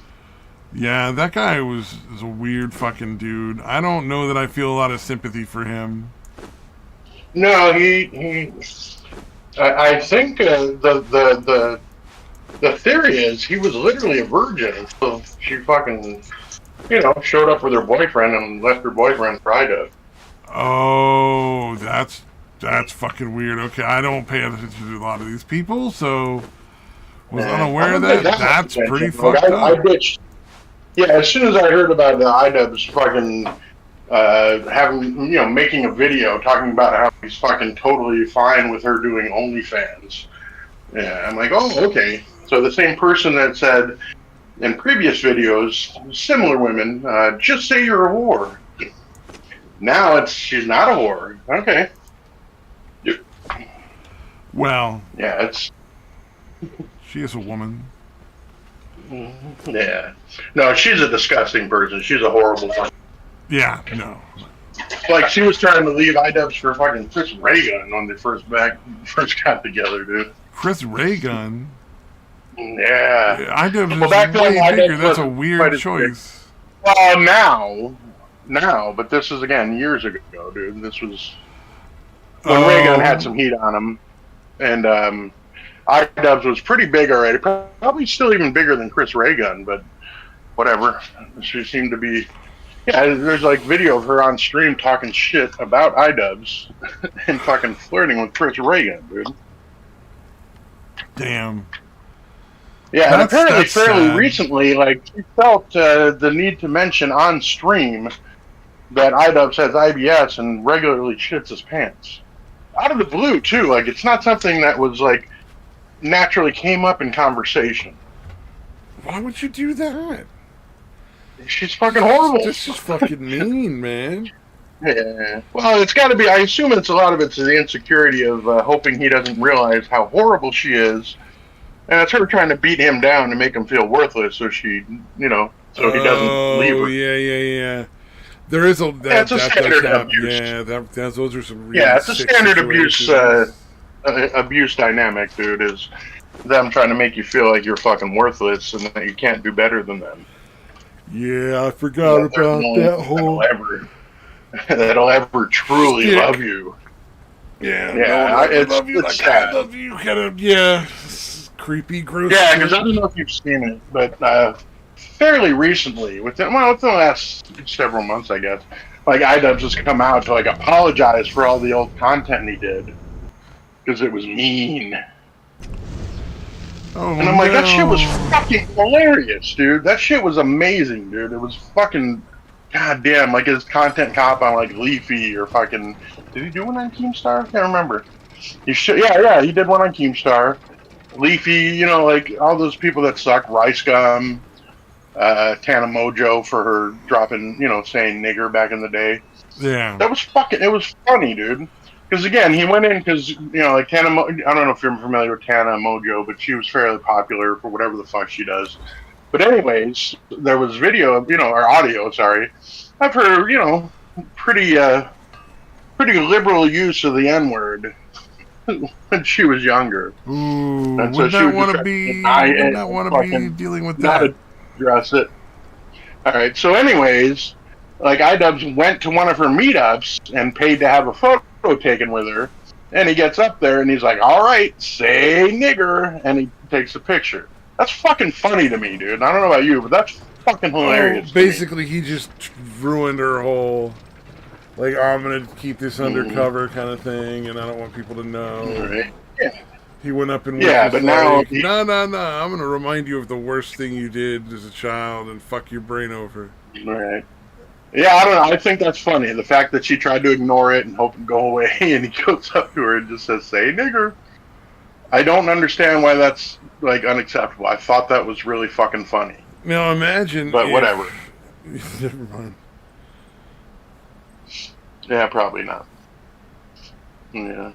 Yeah, that guy is a weird fucking dude. I don't know that I feel a lot of sympathy for him. No, I think the theory is he was literally a virgin, so she fucking, you know, showed up with her boyfriend and left her boyfriend for iDubbbz. Oh, that's fucking weird. Okay, I don't pay attention to a lot of these people, so was unaware of that. That's pretty fucked up. I bitched. Yeah, as soon as I heard about the iDubbbz fucking having, you know, making a video talking about how he's fucking totally fine with her doing OnlyFans. Yeah, I'm like, oh, okay. So the same person that said in previous videos, similar women, just say you're a whore. Now she's not a whore. Okay. Well. Yeah, it's. She is a woman. Yeah. No, she's a disgusting person. She's a horrible one. Yeah, no. Like, she was trying to leave iDubbbz for fucking Chris Ray-Gun when they first got together, dude. Chris Ray-Gun? Yeah. iDubbbz is way bigger. That's a weird choice. Well, now, but this is, again, years ago, dude. This was when Ray-Gun had some heat on him. And iDubbbz was pretty big already. Probably still even bigger than Chris Ray-Gun, but whatever. She seemed to be... Yeah, there's like video of her on stream talking shit about iDubbbz and fucking flirting with Chris Ray-Gun, dude. Damn. Yeah, and apparently fairly recently, like, he felt the need to mention on stream that iDubbbz has IBS and regularly shits his pants. Out of the blue, too. Like, it's not something that was, like, naturally came up in conversation. Why would you do that? She's fucking horrible. This is fucking mean, man. Yeah. Well, it's got to be. I assume it's a lot of it's the insecurity of hoping he doesn't realize how horrible she is, and it's her trying to beat him down to make him feel worthless, so she, so he doesn't leave her. Oh, yeah. There is that's a standard abuse. Yeah, those are some. Really it's a standard abuse dynamic, dude. Is them trying to make you feel like you're fucking worthless and that you can't do better than them. Yeah, I forgot about that whole. That'll ever truly love you. Yeah, it's love you like sad. I love you, kind of. Yeah, creepy, gross. Yeah, because I don't know if you've seen it, but fairly recently, within the last several months, I guess, like iDubbbz has come out to like apologize for all the old content he did because it was mean. Oh, and I'm like, that shit was fucking hilarious, dude. That shit was amazing, dude. It was fucking goddamn, like his content cop on like Leafy or fucking. Did he do one on Keemstar? I can't remember. He did one on Keemstar. Leafy, like all those people that suck. Rice Gum, Tana Mojo for her dropping, saying nigger back in the day. Yeah. That was it was funny, dude. Because again, he went in because, like Tana, I don't know if you're familiar with Tana Mojo, but she was fairly popular for whatever the fuck she does. But anyways, there was video, or audio, sorry, of her, pretty liberal use of the N-word when she was younger. Ooh, and so would not want to be dealing with that. Not address it. All right, so anyways, like iDubbbz went to one of her meetups and paid to have a photo taken with her, and he gets up there and he's like, all right, say nigger, and he takes a picture. That's fucking funny to me, dude. I don't know about you, but that's fucking hilarious. Basically, he just ruined her whole, like, I'm going to keep this undercover kind of thing, and I don't want people to know. Right. Yeah. He went up and but now no, I'm going to remind you of the worst thing you did as a child and fuck your brain over. Right. Yeah, I don't know. I think that's funny. The fact that she tried to ignore it and hope it go away, and he goes up to her and just says, say nigger. I don't understand why that's, like, unacceptable. I thought that was really fucking funny. Now imagine But whatever. Never mind. Yeah, probably not. Yeah.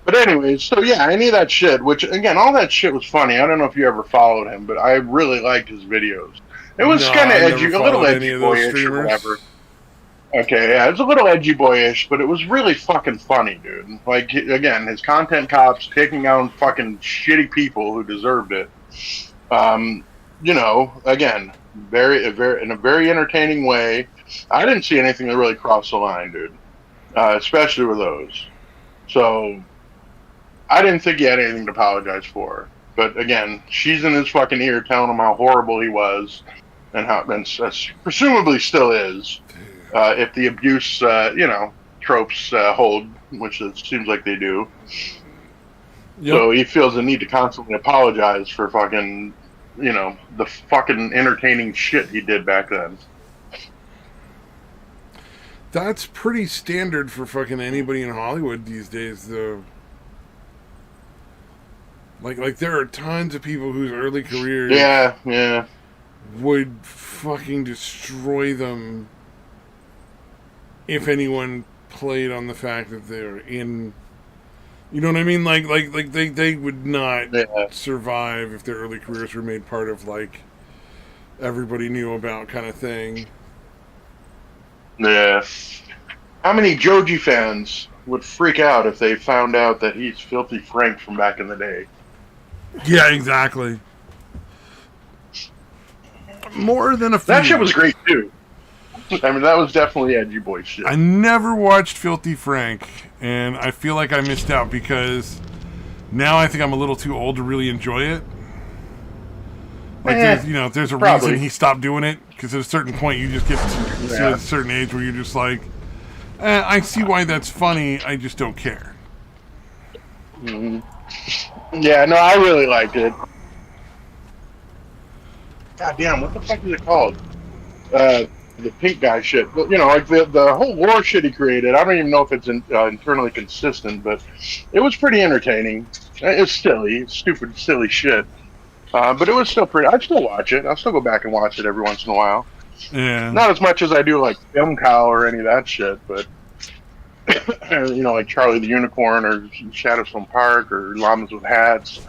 But anyways, so yeah, any of that shit, which, again, all that shit was funny. I don't know if you ever followed him, but I really liked his videos. It was kind of edgy, a little edgy boyish or whatever. Okay, yeah, it was a little edgy boyish, but it was really fucking funny, dude. Like, again, his content cops taking out fucking shitty people who deserved it. Again, in a very entertaining way. I didn't see anything that really crossed the line, dude. Especially with those. So, I didn't think he had anything to apologize for. But again, she's in his fucking ear telling him how horrible he was. And how, and presumably still is, if the abuse, tropes hold, which it seems like they do. Yep. So he feels the need to constantly apologize for fucking, the fucking entertaining shit he did back then. That's pretty standard for fucking anybody in Hollywood these days, though. Like there are tons of people whose early careers... Yeah. would fucking destroy them if anyone played on the fact that they're in, you know what I mean? Like they would not survive if their early careers were made part of, like, everybody knew about kind of thing. Yeah. How many Joji fans would freak out if they found out that he's Filthy Frank from back in the day? Yeah, exactly. More than a few. That shit was great, too. I mean, that was definitely edgy boy shit. I never watched Filthy Frank, and I feel like I missed out because now I think I'm a little too old to really enjoy it. Like, there's a reason he stopped doing it, because at a certain point you just get to a certain age where you're just like, I see why that's funny, I just don't care. Mm-hmm. Yeah, no, I really liked it. God damn, what the fuck is it called? The pink guy shit. But, like the whole war shit he created. I don't even know if it's internally consistent, but it was pretty entertaining. It's silly, stupid, silly shit. But it was still pretty. I'd still watch it. I'll still go back and watch it every once in a while. Yeah. Not as much as I do like Film Cow or any of that shit, but like Charlie the Unicorn or Shadowstone Park or Llamas with Hats.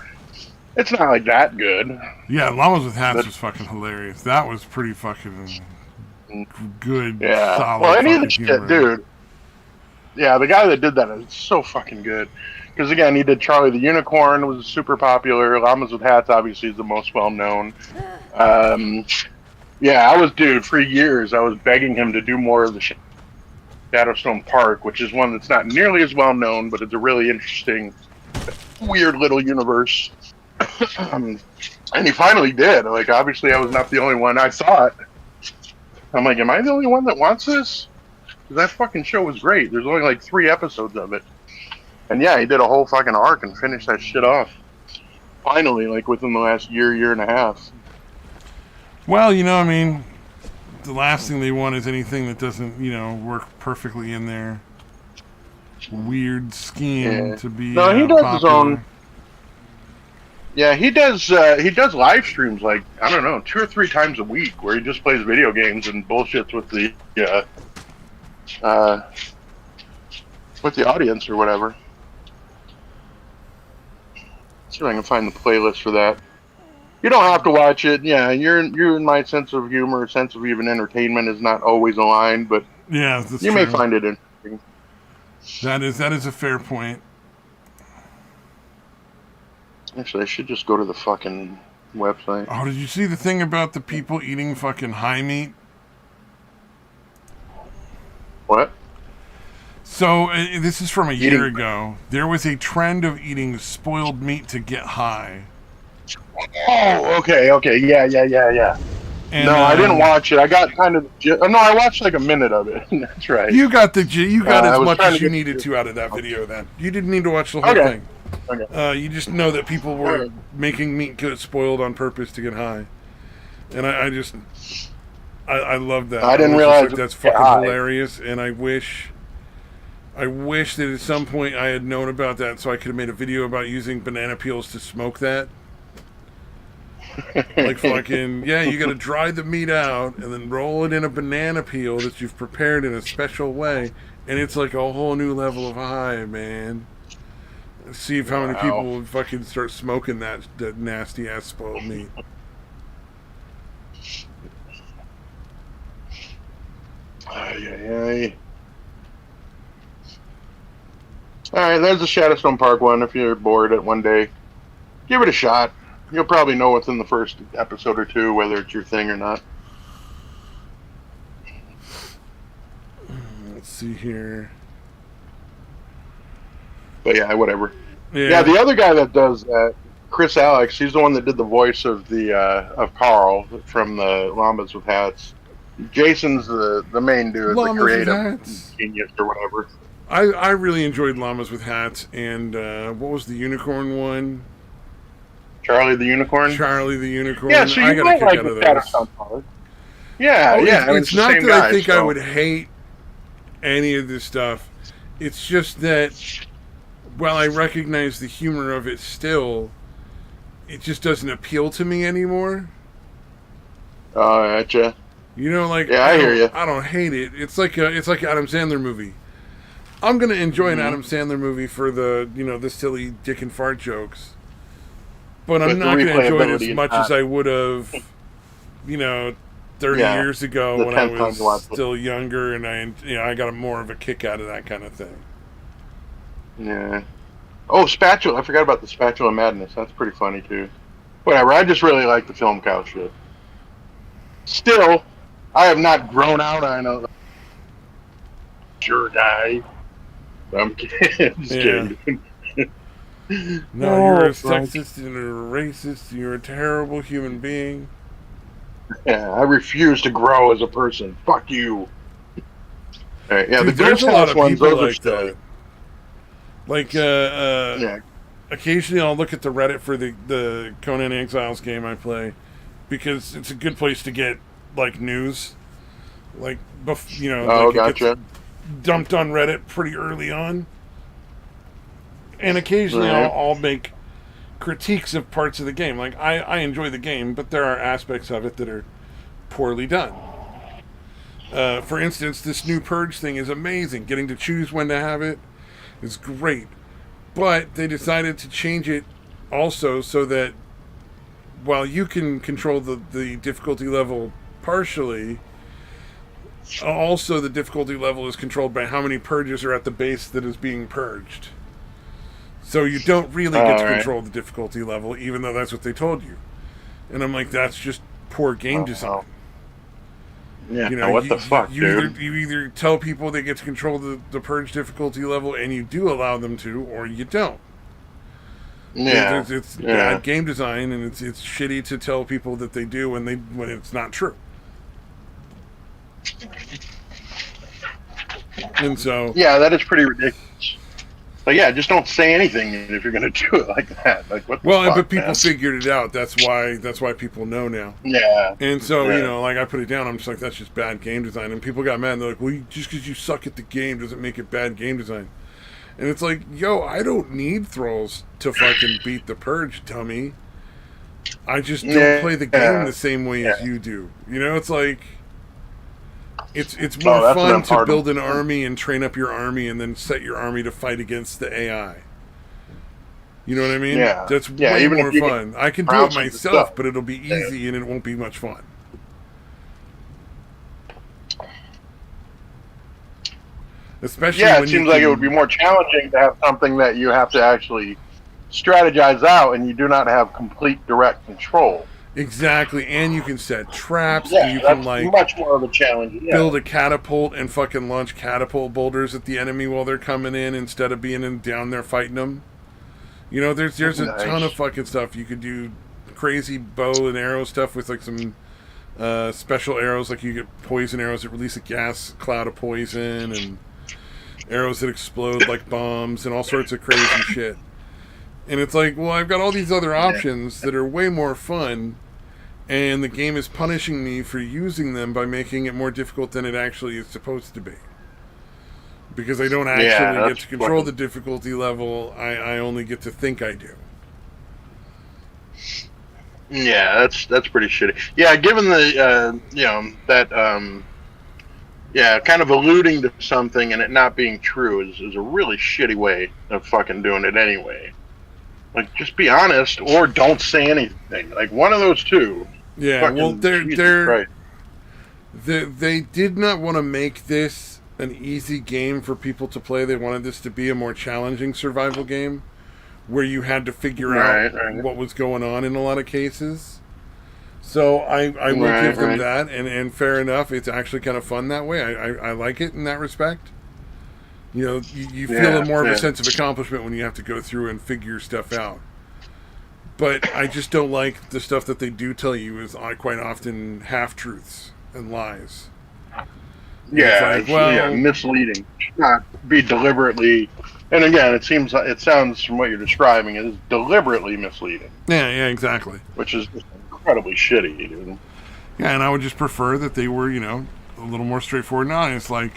It's not like that good. Yeah, Llamas with Hats was fucking hilarious. That was pretty fucking good, solid. Well, any of the humor. shit, dude. Yeah, the guy that did that is so fucking good. Because again, he did Charlie the Unicorn, was super popular. Llamas with Hats, obviously, is the most well known. For years, I was begging him to do more of the Shadowstone Park, which is one that's not nearly as well known, but it's a really interesting, weird little universe. And he finally did. Like, obviously, I was not the only one. I saw it. I'm like, am I the only one that wants this? Because that fucking show was great. There's only like 3 episodes of it. And yeah, he did a whole fucking arc and finished that shit off. Finally, like within the last year and a half. Well, I mean, the last thing they want is anything that doesn't, work perfectly in their weird scheme to be. No, he does popular. his own. Yeah, he does live streams like, I don't know, 2 or 3 times a week where he just plays video games and bullshits with the audience or whatever. See if I can find the playlist for that. You don't have to watch it. Yeah, you're in my sense of humor, sense of even entertainment is not always aligned, but yeah, you may find it interesting. That is a fair point. Actually, I should just go to the fucking website. Oh, did you see the thing about the people eating fucking high meat? What? So, this is from a year ago. There was a trend of eating spoiled meat to get high. Oh, okay. Yeah. And, no, I didn't watch it. I got kind of... No, I watched like a minute of it. That's right. You got as much as you needed to out of that video then. You didn't need to watch the whole thing. Okay. You just know that people were making meat get spoiled on purpose to get high. And I love that. I didn't realize that's fucking hilarious, and I wish that at some point I had known about that so I could have made a video about using banana peels to smoke that. Like fucking, yeah, you gotta dry the meat out and then roll it in a banana peel that you've prepared in a special way, and it's like a whole new level of high, man. See if how many people will fucking start smoking that nasty ass spoiled meat. Alright, there's the Shadowstone Park one. If you're bored at one day, give it a shot. You'll probably know within the first episode or 2 whether it's your thing or not. Let's see here. But yeah, whatever. Yeah, the other guy that does that, Chris Alex, he's the one that did the voice of the of Carl from the Llamas with Hats. Jason's the main dude, the creative genius or whatever. I really enjoyed Llamas with Hats, and what was the unicorn one? Charlie the Unicorn? Charlie the Unicorn. Yeah, so you I got a kick out of those. Yeah, It's not that I think I would hate any of this stuff. It's just that while I recognize the humor of it still, it just doesn't appeal to me anymore. Oh, gotcha. I hear you. I don't hate it. It's like an Adam Sandler movie. I'm gonna enjoy an Adam Sandler movie for the silly dick and fart jokes, but I'm not gonna enjoy it as much as I would have, 30 years ago when I was still younger, and I got more of a kick out of that kind of thing. Yeah. Oh, Spatula! I forgot about the Spatula Madness. That's pretty funny too. Whatever. I just really like the Film Cow shit. Still, I have not grown out on a sure guy. I'm kidding. Just kidding. No, you're a sexist and a racist. You're a terrible human being. Yeah, I refuse to grow as a person. Fuck you. Right, yeah, dude, the there's a lot of ones, people those like that. Like, occasionally I'll look at the Reddit for the Conan Exiles game I play, because it's a good place to get like news, like Oh, like it gotcha. gets dumped on Reddit pretty early on, and occasionally Right. I'll make critiques of parts of the game. Like I enjoy the game, but there are aspects of it that are poorly done. For instance, this new purge thing is amazing. Getting to choose when to have it is great, but they decided to change it also so that while you can control the difficulty level partially, also the difficulty level is controlled by how many purges are at the base that is being purged. So you don't really get to control the difficulty level, even though that's what they told you. And I'm like, that's just poor game design. Yeah, what the fuck, dude? You either tell people they get to control the purge difficulty level, and you do allow them to, or you don't. Yeah, it's bad game design, and it's shitty to tell people that they do when it's not true. And so, yeah, that is pretty ridiculous. But yeah, just don't say anything if you're going to do it like that. Like, what the fuck, but people man? figured it out. That's why people know now. Yeah. And so, like, I put it down. I'm just like, that's just bad game design. And people got mad. And they're like, well, just because you suck at the game doesn't make it bad game design. And it's like, yo, I don't need thralls to fucking beat the purge, dummy. I just don't play the game the same way as you do. It's like, it's more fun to build an army and train up your army and then set your army to fight against the AI. You know what I mean? Yeah. That's way more fun. I can do it myself, but it'll be easy and it won't be much fun. Especially when it seems like it would be more challenging to have something that you have to actually strategize out and you do not have complete direct control. Exactly, and you can set traps. Yeah, and you that's can much more of a challenge. Yeah. Build a catapult and fucking launch catapult boulders at the enemy while they're coming in instead of being down there fighting them. There's a ton of fucking stuff you could do. Crazy bow and arrow stuff with like some special arrows, like you get poison arrows that release a gas cloud of poison, and arrows that explode like bombs, and all sorts of crazy shit. And it's like, well, I've got all these other options that are way more fun, and the game is punishing me for using them by making it more difficult than it actually is supposed to be. Because I don't actually get to control the difficulty level, I only get to think I do. Yeah, that's pretty shitty. Yeah, given the, kind of alluding to something and it not being true is a really shitty way of fucking doing it anyway. Like, just be honest or don't say anything. Like, one of those two. Yeah, fucking, well, they did not want to make this an easy game for people to play. They wanted this to be a more challenging survival game where you had to figure out what was going on in a lot of cases. So I will give them that, and fair enough, it's actually kind of fun that way. I like it in that respect. You feel more of a sense of accomplishment when you have to go through and figure stuff out. But I just don't like the stuff that they do tell you is quite often half-truths and lies. Yeah, it's misleading. Not be deliberately, and again, it sounds from what you're describing, it is deliberately misleading. Yeah, exactly. Which is just incredibly shitty, dude. Yeah, and I would just prefer that they were, a little more straightforward and honest. Like,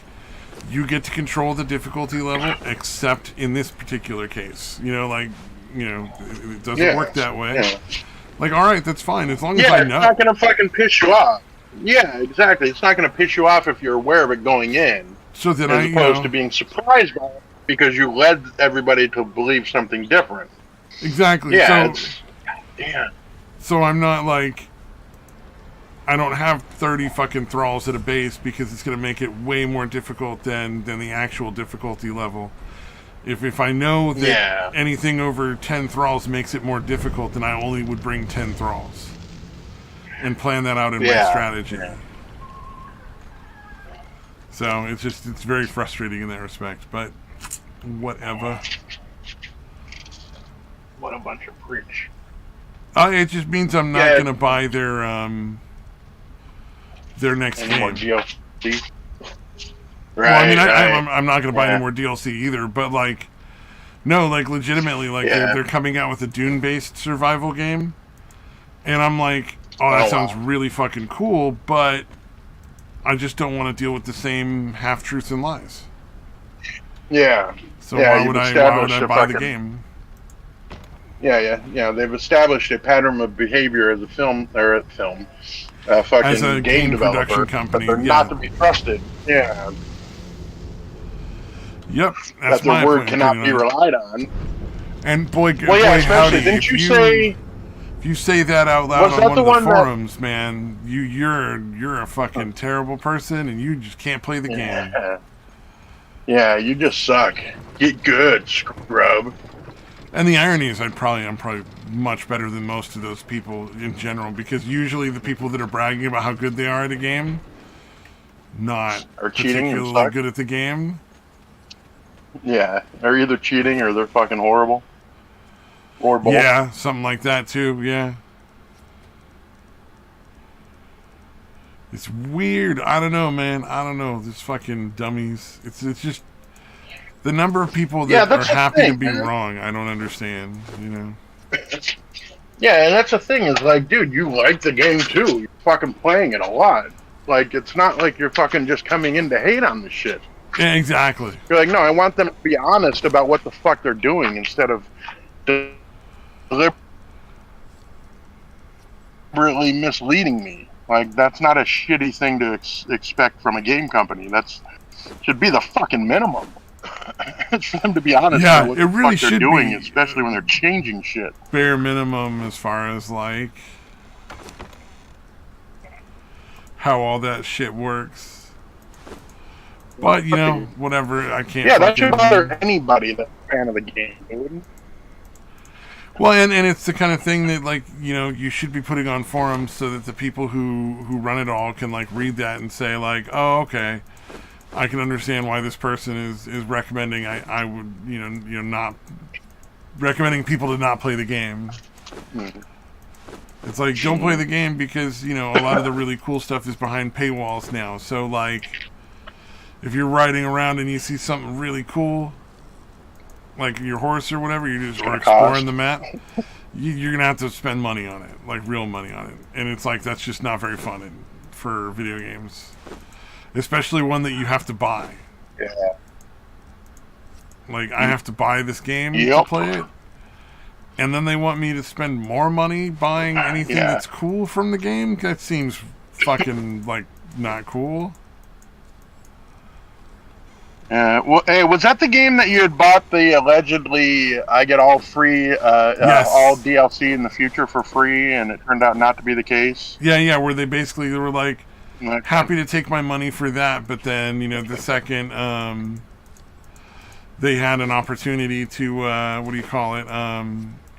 you get to control the difficulty level, except in this particular case. It doesn't work that way. Yeah. Like, all right, that's fine, as long as I know. It's not going to fucking piss you off. Yeah, exactly. It's not going to piss you off if you're aware of it going in. So then as opposed to being surprised by it because you led everybody to believe something different. Exactly. Yeah. So I'm not like, I don't have 30 fucking thralls at a base because it's going to make it way more difficult than the actual difficulty level. If I know that anything over 10 thralls makes it more difficult, then I only would bring 10 thralls and plan that out in my strategy. Yeah. So it's very frustrating in that respect, but whatever. What a bunch of preach. It just means I'm not going to buy their next game. More DLC. Well, I mean, I'm not going to buy any more DLC either, but like, No, like legitimately, like they're coming out with a Dune-based survival game, and I'm like, oh, that sounds really fucking cool, but I just don't want to deal with the same half-truths and lies. Yeah. So why would I buy the game? Yeah. They've established a pattern of behavior as a fucking as a game developer, production company, but they're not to be trusted. Yeah. Yep, that's that their word cannot be relied on. And boy, especially howdy, didn't you say? If you say that out loud on one of the forums, man, you're a fucking terrible person, and you just can't play the game. Yeah, you just suck. Get good, scrub. And the irony is, I'm probably much better than most of those people in general, because usually the people that are bragging about how good they are at a game, not particularly good at the game. Yeah, they're either cheating or they're fucking horrible. Or both. Yeah, something like that too, yeah. It's weird. I don't know, man. I don't know. This fucking dummies. It's just the number of people that are happy to be wrong. I don't understand, you know. Yeah, and that's the thing is like, dude, you like the game too. You're fucking playing it a lot. Like, it's not like you're fucking just coming in to hate on this shit. Yeah, exactly. You're like, no, I want them to be honest about what the fuck they're doing instead of deliberately misleading me. Like, that's not a shitty thing to expect from a game company. That's should be the fucking minimum. It's for them to be honest about what the fuck they're doing, especially when they're changing shit. Bare minimum as far as, like, how all that shit works. But, you know, whatever, I can't... Yeah, that should bother anybody that's a fan of the game, wouldn't? Well, and it's the kind of thing that, like, you know, you should be putting on forums so that the people who run it all can, like, read that and say, like, oh, okay, I can understand why this person is recommending I would, you know, not... recommending people to not play the game. Mm-hmm. It's like, don't play the game because, you know, a lot of the really cool stuff is behind paywalls now. So, like... if you're riding around and you see something really cool, like your horse or whatever, or exploring the map, you're going to have to spend money on it, like real money on it. And it's like, that's just not very fun for video games. Especially one that you have to buy. Yeah. Like, I have to buy this game to play it. And then they want me to spend more money buying anything that's cool from the game? That seems fucking, like, not cool. Well, hey, was that the game that you had bought the allegedly I get all free, yes. All DLC in the future for free, and it turned out not to be the case? Yeah, where they were like, happy to take my money for that, but then, you know, the second they had an opportunity to,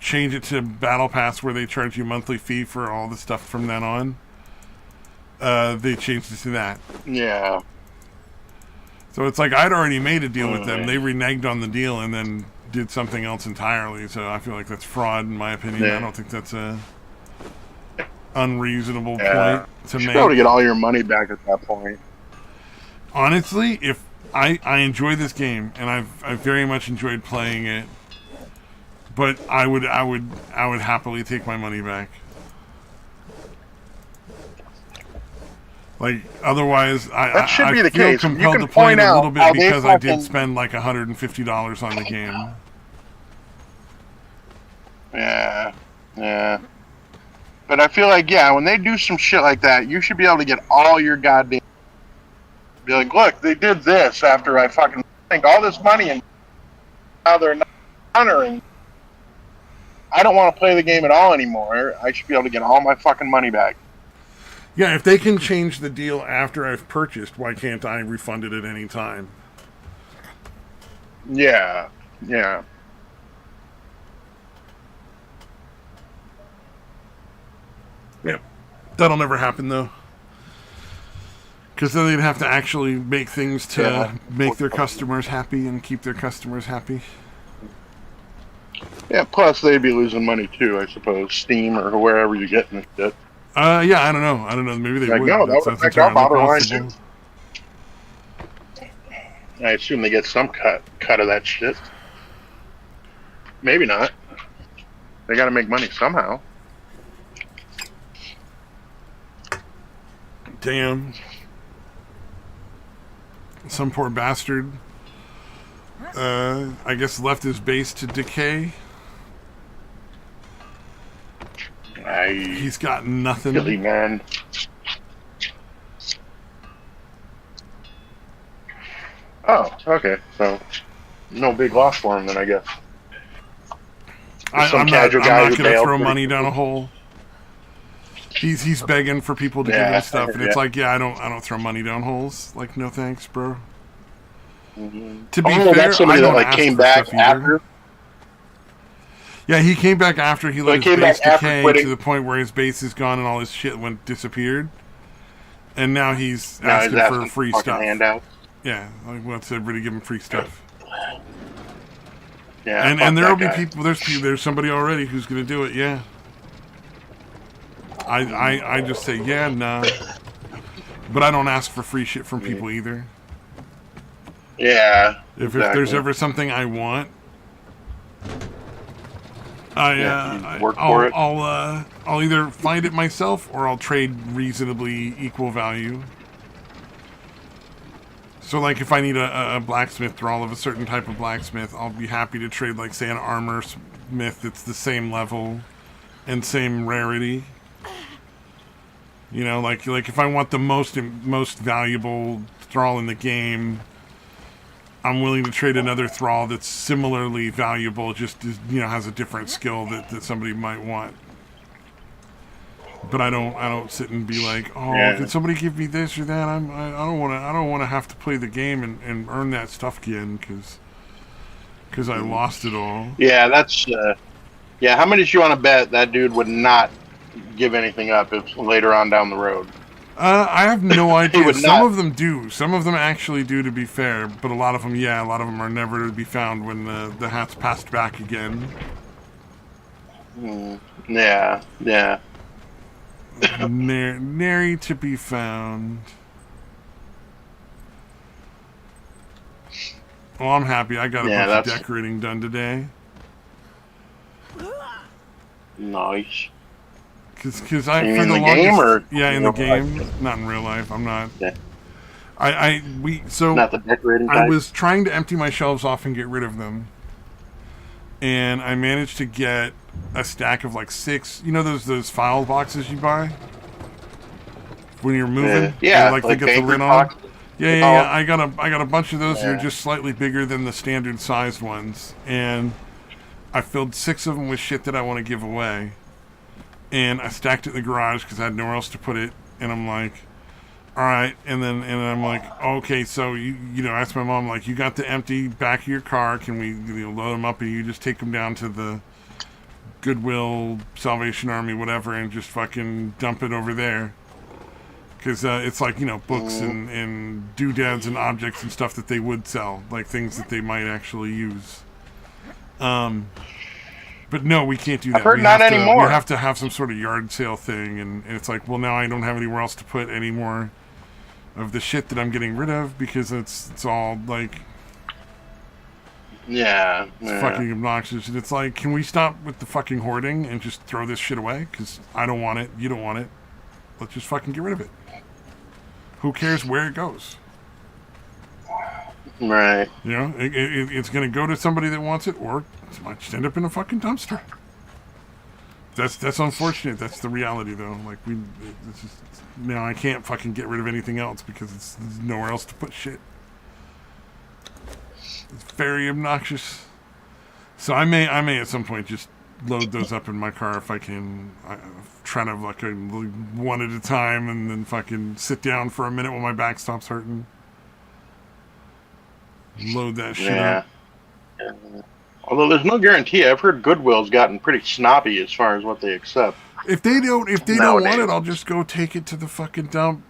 change it to Battle Pass where they charge you a monthly fee for all the stuff from then on, they changed it to that. Yeah. So it's like I'd already made a deal with them. They reneged on the deal and then did something else entirely. So I feel like that's fraud, in my opinion. I don't think that's a unreasonable point to make. You're able to get all your money back at that point. Honestly, if I enjoy this game and I've very much enjoyed playing it, but I would happily take my money back. Like, otherwise, I feel compelled to play it a little bit because I did spend like $150 on the game. Yeah. But I feel like, when they do some shit like that, you should be able to get all your goddamn... be like, look, they did this after I fucking think all this money and now they're not honoring. I don't want to play the game at all anymore. I should be able to get all my fucking money back. Yeah, if they can change the deal after I've purchased, why can't I refund it at any time? Yeah. Yep. That'll never happen, though. Because then they'd have to actually make things to make their customers happy and keep their customers happy. Yeah, plus they'd be losing money, too, I suppose. Steam or wherever you're getting this shit. Yeah, I don't know. Maybe they would. No, that would affect our bottom line too. I assume they get some cut of that shit. Maybe not. They got to make money somehow. Damn. Some poor bastard. I guess left his base to decay. He's got nothing. Silly man. Oh, okay. So, no big loss for him then, I guess. I'm not going to throw money down a hole. He's begging for people to give him stuff, and it's like, I don't throw money down holes. Like, no thanks, bro. Mm-hmm. To be fair, that's somebody that like came back after. Yeah, he came back after he let his base decay to the point where his base is gone and all his shit disappeared. And now he's asking for free stuff. Handouts. Yeah, like wants everybody to give him free stuff. Yeah, and there'll be people. There's somebody already who's going to do it. Yeah. I just say nah, but I don't ask for free shit from people either. Yeah. If there's ever something I want, I'll either find it myself or I'll trade reasonably equal value. So, like, if I need a blacksmith thrall of a certain type of blacksmith, I'll be happy to trade, like, say, an armor smith that's the same level and same rarity. You know, like if I want the most valuable thrall in the game, I'm willing to trade another thrall that's similarly valuable, just has a different skill that somebody might want. But I don't sit and be like, can somebody give me this or that? I don't want to have to play the game and earn that stuff again because I lost it all. Yeah, that's how many do you want to bet that dude would not give anything up if later on down the road? I have no idea. Some of them do. Some of them actually do, to be fair. But a lot of them, are never to be found when the hat's passed back again. Yeah. Nary to be found. Well, I'm happy. I got a bunch of decorating done today. Nice. Because I in the game in the game, not in real life. I'm not. Yeah. Not the decorating type. I was trying to empty my shelves off and get rid of them, and I managed to get a stack of like 6. You know those file boxes you buy when you're moving. Yeah. Like they get the lid on. Yeah. I got a bunch of those. They're just slightly bigger than the standard sized ones, and I filled 6 of them with shit that I want to give away. And I stacked it in the garage because I had nowhere else to put it. And I'm like, all right. And I'm like, okay, so you asked my mom, like, you got the empty back of your car. Can we load them up and you just take them down to the Goodwill, Salvation Army, whatever, and just fucking dump it over there? Because it's like, books and doodads and objects and stuff that they would sell, like things that they might actually use. But no, we can't do that. I've heard not anymore. We have to have some sort of yard sale thing, and it's like, well, now I don't have anywhere else to put any more of the shit that I'm getting rid of because it's all like, it's fucking obnoxious. And it's like, can we stop with the fucking hoarding and just throw this shit away? Because I don't want it, you don't want it. Let's just fucking get rid of it. Who cares where it goes? Right. It's going to go to somebody that wants it, or it might just end up in a fucking dumpster. That's unfortunate. That's the reality, though. Like now I can't fucking get rid of anything else because there's nowhere else to put shit. It's very obnoxious. So I may at some point just load those up in my car if I can. Try to like one at a time, and then fucking sit down for a minute when my back stops hurting. Load that shit up. Although there's no guarantee. I've heard Goodwill's gotten pretty snobby as far as what they accept. If they don't want it, I'll just go take it to the fucking dump.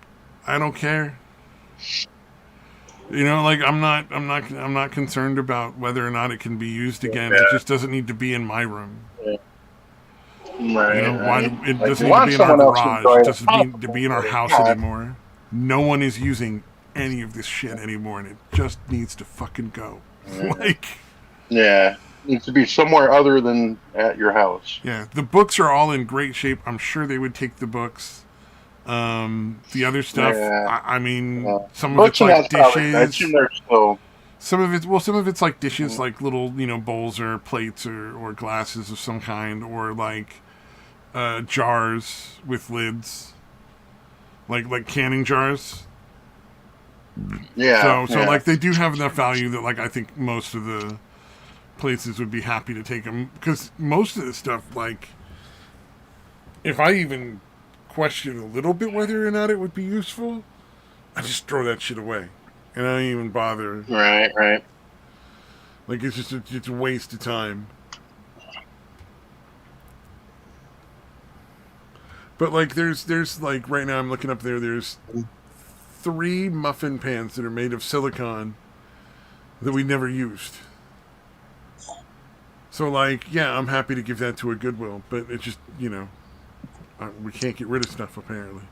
I don't care. Like I'm not concerned about whether or not it can be used again. It just doesn't need to be in my room. Right. It doesn't need to be in our garage. It doesn't need to be in our house anymore. No one is using any of this shit anymore, and it just needs to fucking go. needs to be somewhere other than at your house. Yeah, the books are all in great shape. I'm sure they would take the books. The other stuff, I mean, some of it's like dishes. I assume they're still. Some of it's like dishes, like little, bowls or plates or glasses of some kind, or like jars with lids, like canning jars. Yeah. So like they do have enough value that like I think most of the places would be happy to take them, because most of the stuff, like, if I even question a little bit whether or not it would be useful, I just throw that shit away. And I don't even bother. Right. Like, it's a waste of time. But, like, there's like, right now I'm looking up there's 3 muffin pans that are made of silicone that we never used. So, like, yeah, I'm happy to give that to a Goodwill, but it just, we can't get rid of stuff, apparently.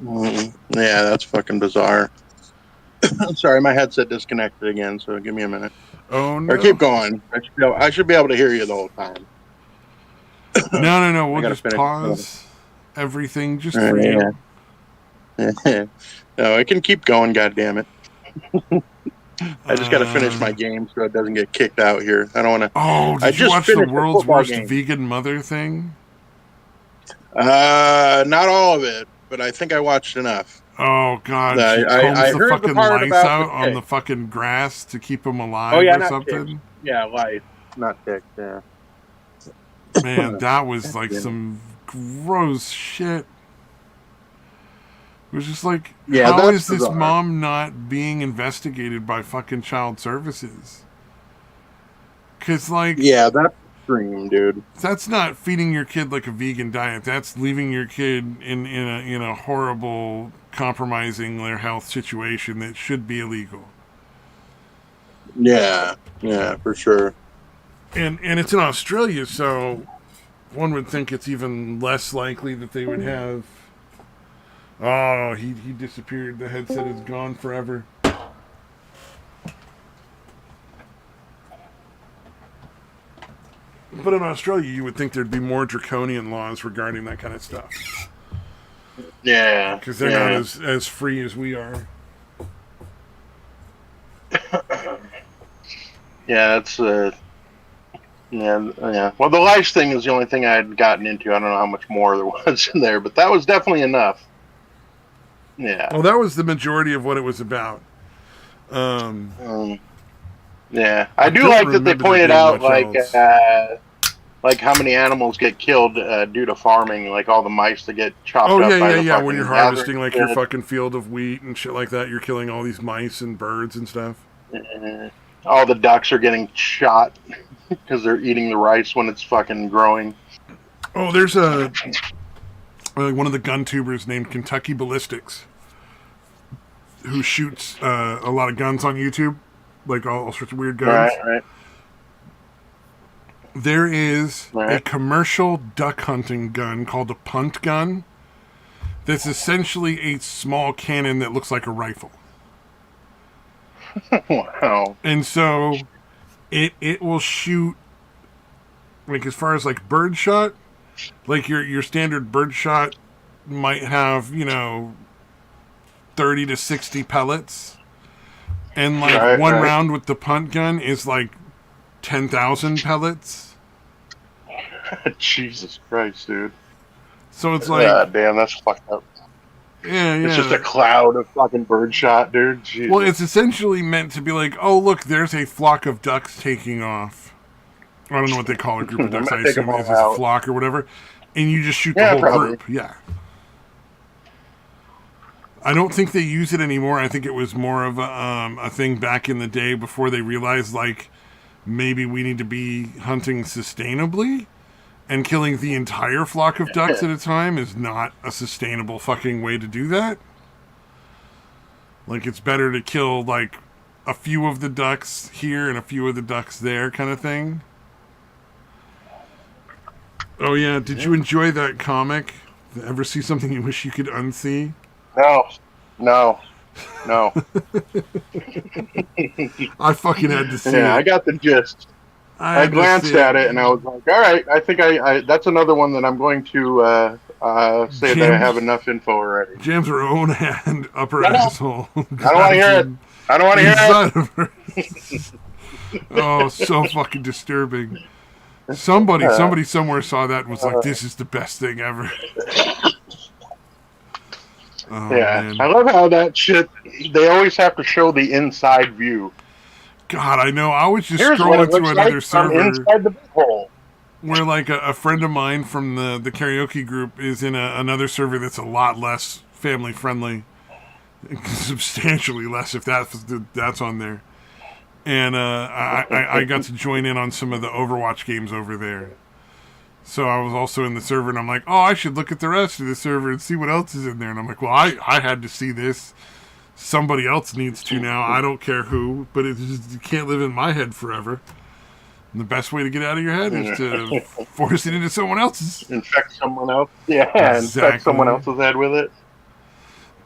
Yeah, that's fucking bizarre. I'm sorry, my headset disconnected again, so give me a minute. Oh, no. Or keep going. I should be able to hear you the whole time. No. We'll just pause everything just for you. No, it can keep going, goddammit. I just got to finish my game so it doesn't get kicked out here. I don't want to. Oh, did you watch the world's worst vegan mother thing? Not all of it, but I think I watched enough. Oh, God. She combs the fucking lice out on the fucking grass to keep them alive or something? Ticks. Yeah, lice. Not ticks, yeah. Man, that was like some gross shit. It was just like, how is this mom not being investigated by fucking child services? Because, like... Yeah, that's extreme, dude. That's not feeding your kid like a vegan diet. That's leaving your kid in a horrible, compromising their health situation that should be illegal. Yeah, for sure. And it's in Australia, so one would think it's even less likely that they would have... Oh, he disappeared. The headset is gone forever. But in Australia, you would think there'd be more draconian laws regarding that kind of stuff. Yeah. Because they're not as free as we are. Yeah, that's... Yeah. Well, the lice thing is the only thing I had gotten into. I don't know how much more there was in there, but that was definitely enough. Yeah. Well, that was the majority of what it was about. Yeah. I do like that they pointed out, like how many animals get killed due to farming, like all the mice that get chopped up. Yeah. When you're harvesting like your fucking field of wheat and shit like that, you're killing all these mice and birds and stuff. All the ducks are getting shot because they're eating the rice when it's fucking growing. Oh, there's one of the gun tubers named Kentucky Ballistics who shoots a lot of guns on YouTube, like all sorts of weird guns. Right. There is a commercial duck hunting gun called a punt gun that's essentially a small cannon that looks like a rifle. Wow. And so it will shoot, like, as far as like bird shot, like your standard bird shot might have, 30 to 60 pellets. And like one round with the punt gun is like 10,000 pellets. Jesus Christ, dude. So it's like... God damn, that's fucked up. Yeah. It's just a cloud of fucking birdshot, dude. Jesus. Well, it's essentially meant to be like, oh, look, there's a flock of ducks taking off. I don't know what they call a group of ducks. I assume it's a flock or whatever. And you just shoot the whole group. Yeah. I don't think they use it anymore. I think it was more of a thing back in the day before they realized, like, maybe we need to be hunting sustainably. And killing the entire flock of ducks at a time is not a sustainable fucking way to do that. Like, it's better to kill, like, a few of the ducks here and a few of the ducks there kind of thing. Oh, yeah. Did you enjoy that comic? Ever see something you wish you could unsee? No. I fucking had to see it. I got the gist. I glanced at it and I was like, all right, I think I that's another one that I'm going to say that I have enough info already. Jams her own hand up her asshole. I don't want to hear it. I don't want to hear it. Oh, so fucking disturbing. Somebody somewhere saw that and was like, this is the best thing ever. Oh, yeah, man. I love how that shit, they always have to show the inside view. God, I know. I was just scrolling through another server inside the hole. where like a friend of mine from the karaoke group is in another server that's a lot less family friendly. Substantially less if that's on there. And I got to join in on some of the Overwatch games over there. So I was also in the server, and I'm like, oh, I should look at the rest of the server and see what else is in there. And I'm like, well, I had to see this. Somebody else needs to now. I don't care who, but it can't live in my head forever. And the best way to get out of your head is to force it into someone else's. Infect someone else. Yeah, exactly. Infect someone else's head with it.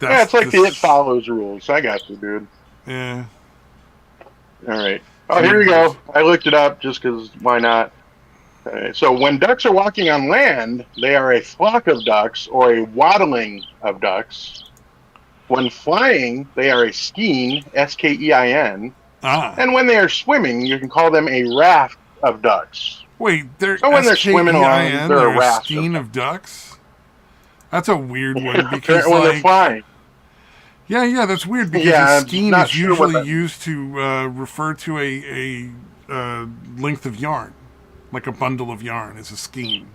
It's like the It Follows rules. I got you, dude. Yeah. All right. Oh, here we go. I looked it up just because why not? Okay. So when ducks are walking on land, they are a flock of ducks or a waddling of ducks. When flying, they are a skein, S-K-E-I-N. And when they are swimming, you can call them a raft of ducks. Wait, so when they're swimming along, they're a raft skein of ducks? That's a weird one because when they're flying. Yeah, that's weird because a skein is usually used to refer to a length of yarn. Like a bundle of yarn is a skein.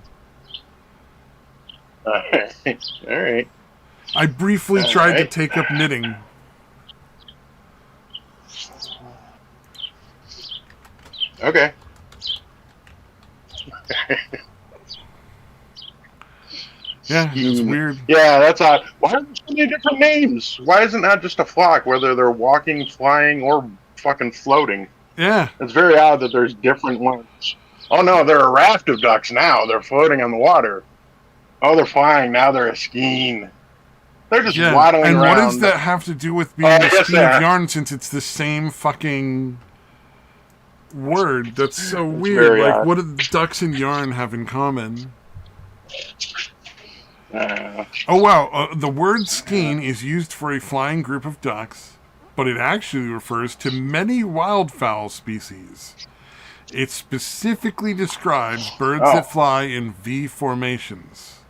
All right. I briefly tried to take up knitting. Okay. Yeah, it's weird. Yeah, that's odd. Why are there so many different names? Why isn't that just a flock, whether they're walking, flying, or fucking floating? Yeah. It's very odd that there's different ones. Oh, no, they're a raft of ducks now. They're floating on the water. Oh, they're flying. Now they're a skein. They're just waddling around. And what does that have to do with being a skein of yarn since it's the same fucking word? That's so weird. Like, odd. What do ducks and yarn have in common? Oh, wow. The word skein is used for a flying group of ducks, but it actually refers to many wildfowl species. It specifically describes birds that fly in V formations.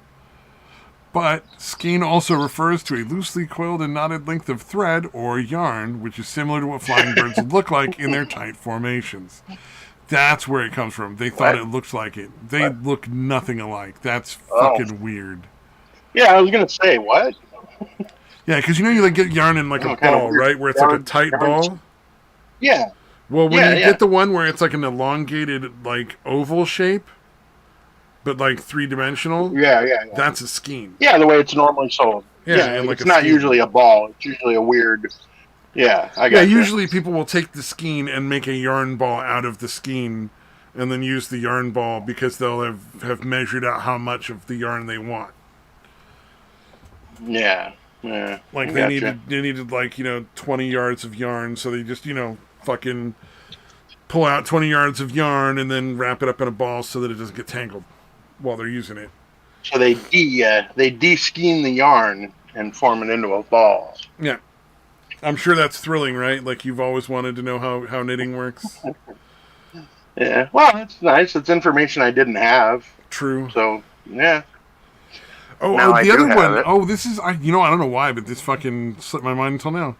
But skein also refers to a loosely coiled and knotted length of thread or yarn, which is similar to what flying birds look like in their tight formations. That's where it comes from. They thought it looked like it. They look nothing alike. That's fucking weird. Yeah, I was going to say, what? Yeah, because you like get yarn in like a ball, right? Where it's like a tight ball? Yeah. Well, when you get the one where it's like an elongated, like, oval shape, but like three-dimensional, that's a skein. Yeah, the way it's normally sold. Yeah, like it's not usually a ball. It's usually a weird... Yeah, I got usually people will take the skein and make a yarn ball out of the skein and then use the yarn ball because they'll have measured out how much of the yarn they want. Yeah. Like they needed like, 20 yards of yarn, so they just, fucking pull out 20 yards of yarn and then wrap it up in a ball so that it doesn't get tangled while they're using it. So they de-skein the yarn and form it into a ball. Yeah. I'm sure that's thrilling, right? Like you've always wanted to know how knitting works. Yeah. Well, that's nice. It's information I didn't have. True. So, yeah. Oh, the other one. Oh, this is, I don't know why, but this fucking slipped my mind until now.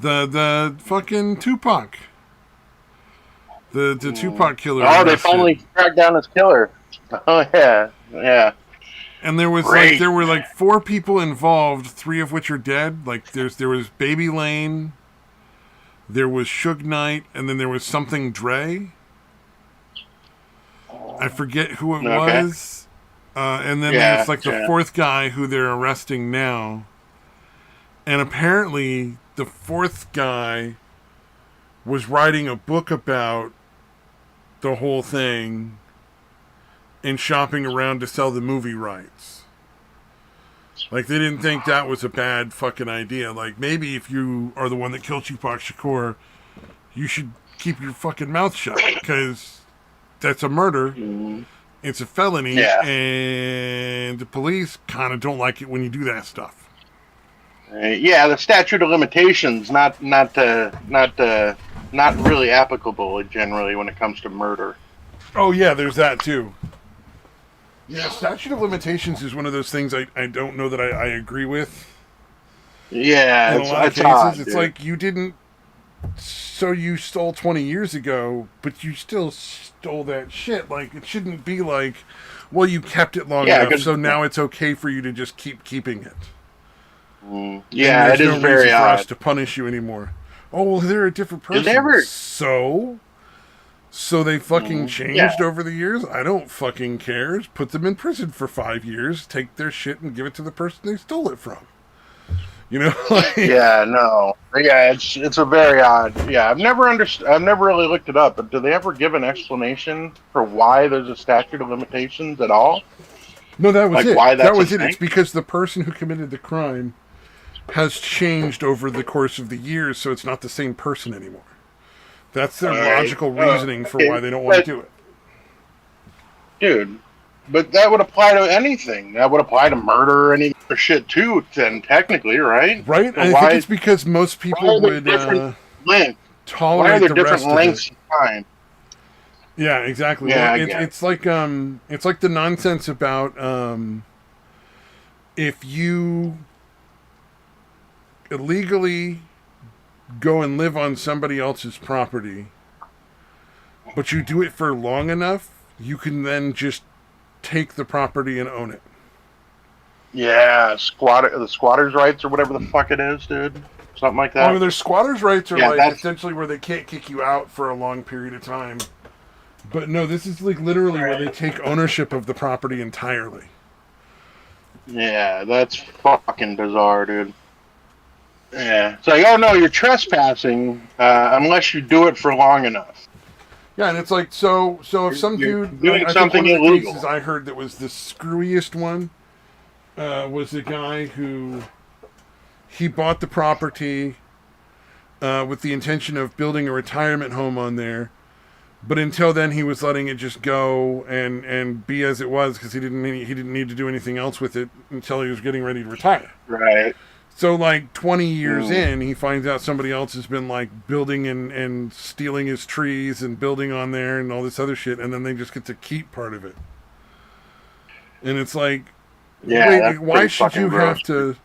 The fucking Tupac. The Tupac killer. Oh, they finally tracked down his killer. Oh, yeah. And there was there were 4 people involved, 3 of which are dead. Like there was Baby Lane, there was Suge Knight, and then there was something Dre. I forget who it was. And then there's the 4th guy who they're arresting now. And apparently the 4th guy was writing a book about the whole thing and shopping around to sell the movie rights. Like, they didn't think that was a bad fucking idea. Like, maybe if you are the one that killed Tupac Shakur, you should keep your fucking mouth shut, because that's a murder. Mm-hmm. It's a felony, Yeah. And the police kind of don't like it when you do that stuff. Yeah, the statute of limitations not really applicable generally when it comes to murder. Oh yeah, there's that too. Yeah, statute of limitations is one of those things I don't know that I agree with. Yeah, in a lot of cases, odd, it's like you didn't. So you stole 20 years ago, but you still stole that shit. Like, it shouldn't be like, well, you kept it long enough, so now it's okay for you to just keep keeping it. Yeah, it is very odd. For us to punish you anymore. Oh, well, they're a different person. So they fucking changed over the years? I don't fucking care. Just put them in prison for 5 years, take their shit and give it to the person they stole it from. You know? Yeah, no. Yeah, it's a very odd. Yeah, I've never really looked it up, but do they ever give an explanation for why there's a statute of limitations at all? No, that was it. Why that was it. It's because the person who committed the crime has changed over the course of the years, so it's not the same person anymore. That's their logical reasoning for why they don't want to do it. Dude, but that would apply to anything. That would apply to murder or any other shit too, then technically, right? Right? I think it's because most people would tolerate why are there different lengths of time? Yeah, exactly. Yeah, well, it's like the nonsense about if you illegally go and live on somebody else's property, but you do it for long enough, you can then just take the property and own it. Yeah, the squatters' rights or whatever the fuck it is, dude. Something like that. I mean, their squatters' rights are essentially where they can't kick you out for a long period of time. But no, this is like literally where they take ownership of the property entirely. Yeah, that's fucking bizarre, dude. Yeah, it's like, oh no, you're trespassing unless you do it for long enough. Yeah, and it's like, so if some dude doing something illegal. Cases I heard that was the screwiest one was a guy who he bought the property with the intention of building a retirement home on there, but until then he was letting it just go and be as it was because he didn't need to do anything else with it until he was getting ready to retire. Right. So, like, 20 years in, he finds out somebody else has been, like, building and stealing his trees and building on there and all this other shit, and then they just get to keep part of it. And it's like, why should you have to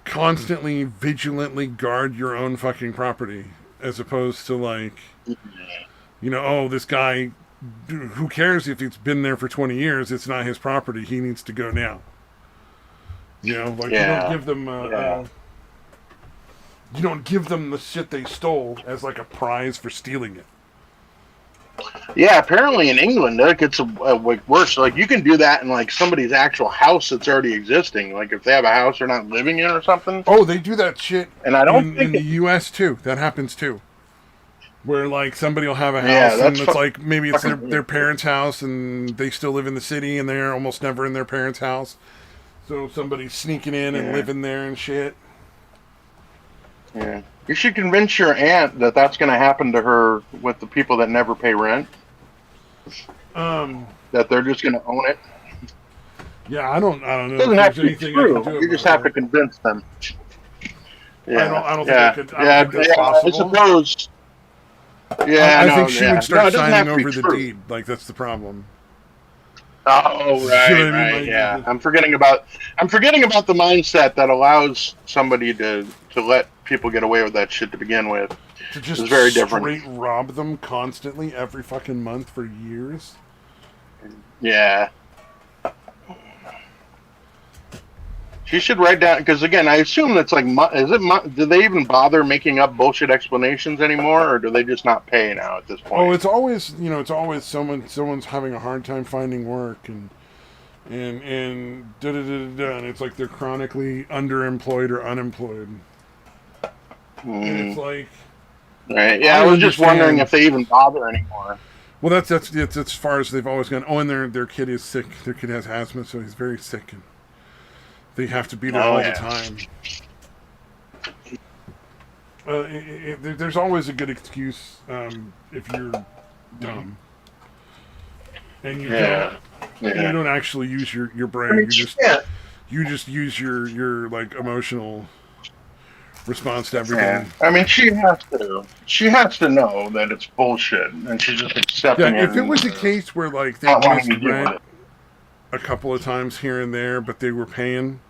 constantly, vigilantly guard your own fucking property as opposed to, like, you know, oh, this guy, who cares if it's been there for 20 years? It's not his property. He needs to go now. You know, like you don't give them the shit they stole as like a prize for stealing it. Yeah, apparently in England it gets worse. Like you can do that in like somebody's actual house that's already existing. Like if they have a house they're not living in or something. Oh, they do that shit. And I don't think in the U.S. too. That happens too. Where like somebody will have a house and it's like maybe it's their parents' house and they still live in the city and they're almost never in their parents' house. So somebody's sneaking in and living there and shit. Yeah. You should convince your aunt that that's going to happen to her with the people that never pay rent. That they're just going to own it. Yeah, I don't know. It doesn't have to be true. You just have to convince them. Yeah. I don't think that's possible. I suppose. Yeah, I think she would start signing over the deed. Like that's the problem. Oh right, yeah. I'm forgetting about the mindset that allows somebody to let people get away with that shit to begin with. To just it's very different. Straight rob them constantly every fucking month for years. Yeah. She should write down because again, I assume that's like, do they even bother making up bullshit explanations anymore, or do they just not pay now at this point? Oh, it's always someone's having a hard time finding work and and it's like they're chronically underemployed or unemployed. And it's like, right? Yeah, I was just wondering if they even bother anymore. Well, that's as far as they've always gone. Oh, and their kid is sick. Their kid has asthma, so he's very sick and they have to be there all the time. There's always a good excuse if you're dumb. and you don't actually use your brain. You just use your like emotional response to everything. I mean, she has to know that it's bullshit, and she's just accepting it. If it was a case where like they missed rent a couple of times here and there, but they were paying,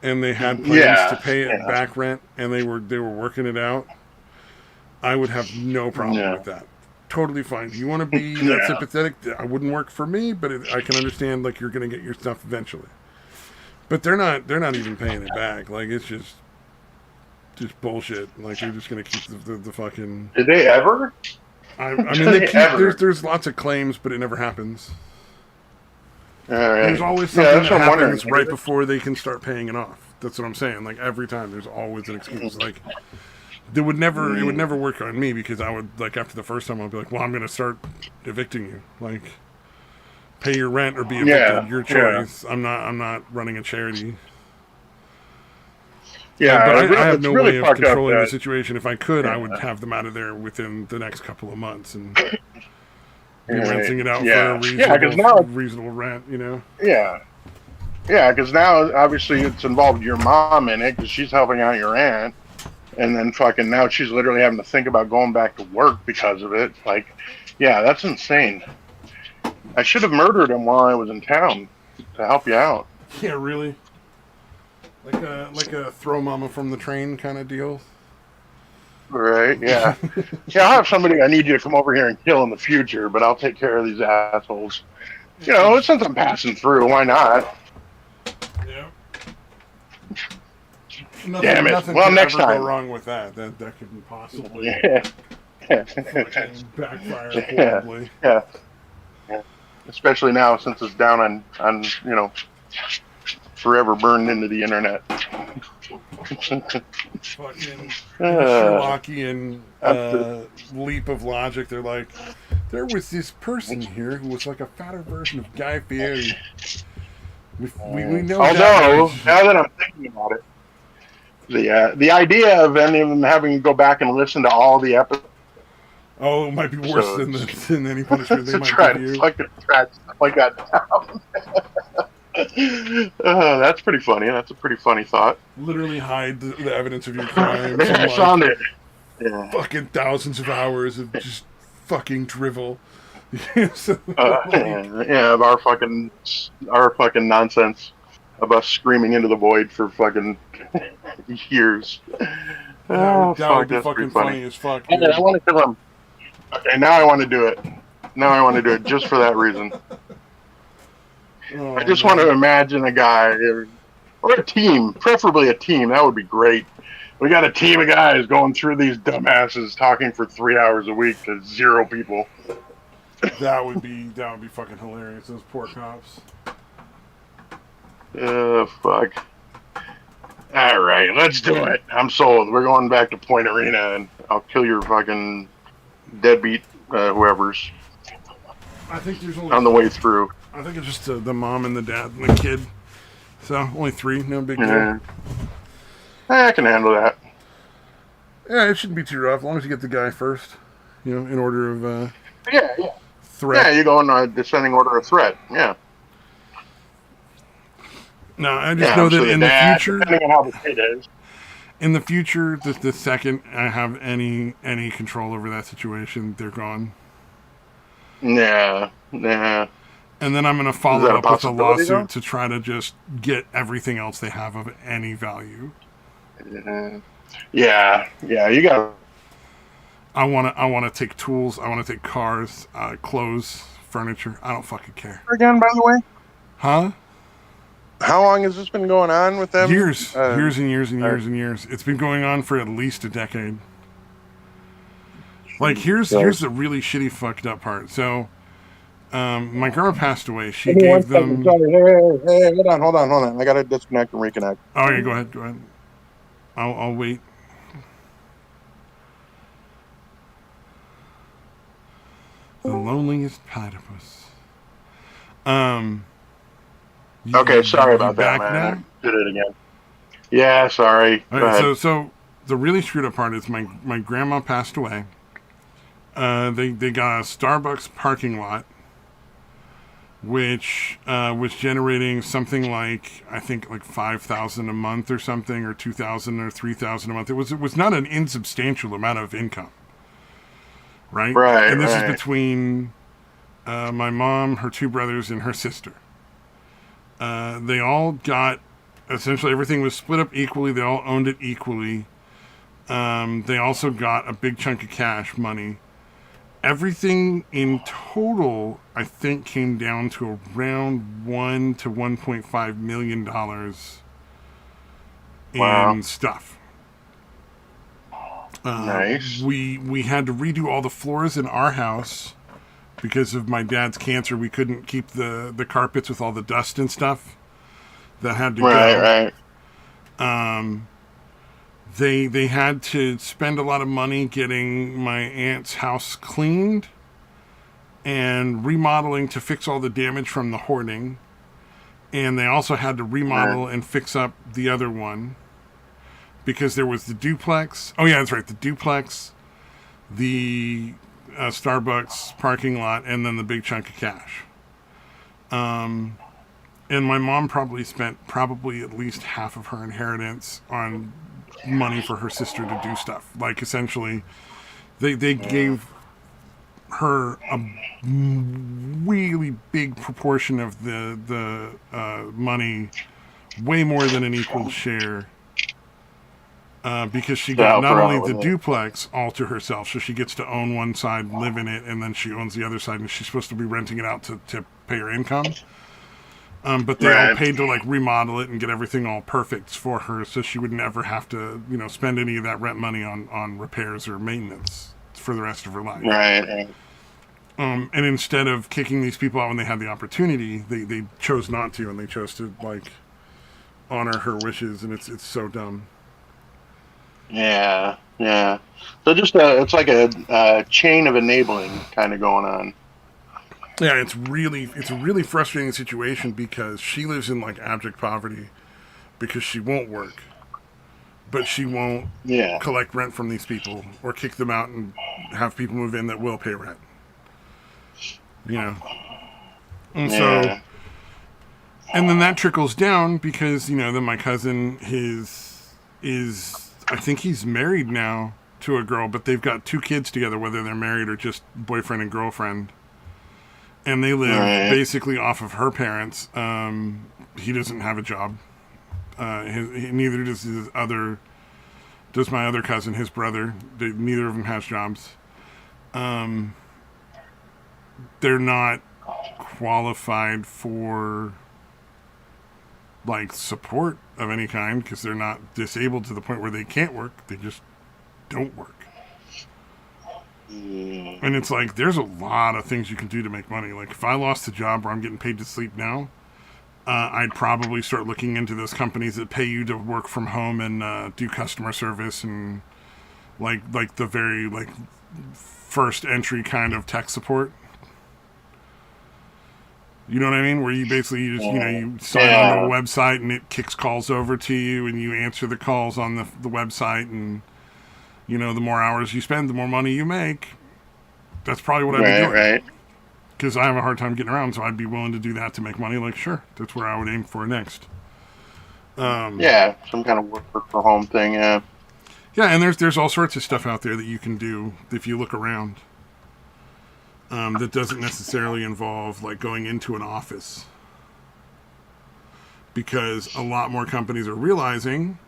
and they had plans to pay it back rent, and they were working it out, I would have no problem with that. Totally fine. You want to be that sympathetic? I wouldn't work for me, but I can understand like you're going to get your stuff eventually. But they're not even paying it back. Like it's just bullshit. Like they're just going to keep the fucking. Did they ever? I mean, there's lots of claims, but it never happens. All right. There's always something that happens right before they can start paying it off. That's what I'm saying. Like every time, there's always an excuse. Like it would never work on me because I would like after the first time I'd be like, well, I'm going to start evicting you. Like pay your rent or be evicted. Your choice. I'm not running a charity. Yeah, but I have no way of controlling the situation. If I could, I would have them out of there within the next couple of months and be renting it out for a reasonable rent, you know? Yeah. Yeah, because now, obviously, it's involved your mom in it because she's helping out your aunt. And then fucking now she's literally having to think about going back to work because of it. Like, yeah, that's insane. I should have murdered him while I was in town to help you out. Yeah, really? Like a throw mama from the train kind of deal? Right, yeah. Yeah, I'll have somebody I need you to come over here and kill in the future, but I'll take care of these assholes. You know, since I'm passing through, why not? Yeah. Damn it. Nothing well, could next ever time. Go wrong with that. That couldn't possibly backfire horribly. Yeah. Especially now since it's down on you know, forever burned into the internet. Fucking Sherlockian leap of logic. They're like, there was this person here who was like a fatter version of Guy Fieri. We know. Although, now that I'm thinking about it, the idea of any of them having to go back and listen to all the episodes. Oh, it might be worse than any punishment they might try give you. To fucking track stuff like that down. That's pretty funny. That's a pretty funny thought. Literally hide the evidence of your crimes. I found it. Yeah. Fucking thousands of hours of just fucking drivel. Of our fucking nonsense of us screaming into the void for fucking years. That would be fucking funny as fuck. I want to kill him. Okay, now I want to do it. Now I want to do it just for that reason. I just want to imagine a guy or a team, preferably a team. That would be great. We got a team of guys going through these dumbasses talking for 3 hours a week to 0 people. That would be fucking hilarious. Those poor cops. Fuck. All right, let's do it. I'm sold. We're going back to Point Arena, and I'll kill your fucking deadbeat whoever's. I think there's only on the way through. I think it's just the mom and the dad and the kid. So only 3, no big deal. I can handle that. Yeah, it shouldn't be too rough as long as you get the guy first. You know, in order of threat. Yeah, you go in descending order of threat. Yeah. No, I just know that in the future, depending on how the kid is. In the future, the second I have any control over that situation, they're gone. Yeah. And then I'm going to follow up with a lawsuit to try to just get everything else they have of any value. Yeah, you got. I want to take tools. I want to take cars, clothes, furniture. I don't fucking care. Again, by the way. Huh? How long has this been going on with them? Years and years and years and years. It's been going on for at least a decade. Like here's the really shitty fucked up part. So, my grandma passed away. She gave them. Hey, hold on. I gotta disconnect and reconnect. Oh yeah, go ahead. I'll wait. The loneliest platypus. Okay, sorry about that, man. Now? Did it again. Yeah, sorry. Right, so the really screwed up part is my grandma passed away. They got a Starbucks parking lot which was generating something like, I think, like $5,000 a month or something, or $2,000 or $3,000 a month. It was not an insubstantial amount of income, right? Right. And this is between my mom, her two brothers, and her sister. They all got, essentially everything was split up equally. They all owned it equally. They also got a big chunk of cash money. Everything in total, I think, came down to around $1 to $1.5 million in stuff. Nice. We had to redo all the floors in our house because of my dad's cancer. We couldn't keep the carpets with all the dust and stuff that had to go. Right. They had to spend a lot of money getting my aunt's house cleaned and remodeling to fix all the damage from the hoarding. And they also had to remodel and fix up the other one because there was the duplex. Oh, yeah, that's right. The duplex, the Starbucks parking lot, and then the big chunk of cash. And my mom probably spent at least half of her inheritance on money for her sister to do stuff. Like, essentially, they gave her a really big proportion of the money, way more than an equal share, because she got not only the duplex all to herself, so she gets to own one side, live in it, and then she owns the other side, and she's supposed to be renting it out to pay her income. But they all paid to like remodel it and get everything all perfect for her, so she would never have to, spend any of that rent money on repairs or maintenance for the rest of her life. Right. And instead of kicking these people out when they had the opportunity, they chose not to, and they chose to like honor her wishes, and it's so dumb. Yeah. So just it's like a chain of enabling kind of going on. Yeah, it's a really frustrating situation because she lives in like abject poverty because she won't work, but she won't collect rent from these people or kick them out and have people move in that will pay rent. And so, and then that trickles down because then my cousin is I think he's married now to a girl, but they've got 2 kids together, whether they're married or just boyfriend and girlfriend. And they live basically off of her parents. He doesn't have a job. Neither does my other cousin, his brother. Neither of them has jobs. They're not qualified for like support of any kind because they're not disabled to the point where they can't work. They just don't work. And it's like, there's a lot of things you can do to make money. Like, if I lost a job where I'm getting paid to sleep now, I'd probably start looking into those companies that pay you to work from home and do customer service and like the very like first entry kind of tech support. You know what I mean? Where you basically you sign onto a website and it kicks calls over to you and you answer the calls on the website, and the more hours you spend, the more money you make. That's probably what I'd be doing. Right. Because I have a hard time getting around, so I'd be willing to do that to make money. Like, sure, that's where I would aim for next. Some kind of work from home thing, yeah. Yeah, and there's all sorts of stuff out there that you can do if you look around. That doesn't necessarily involve like going into an office. Because a lot more companies are realizing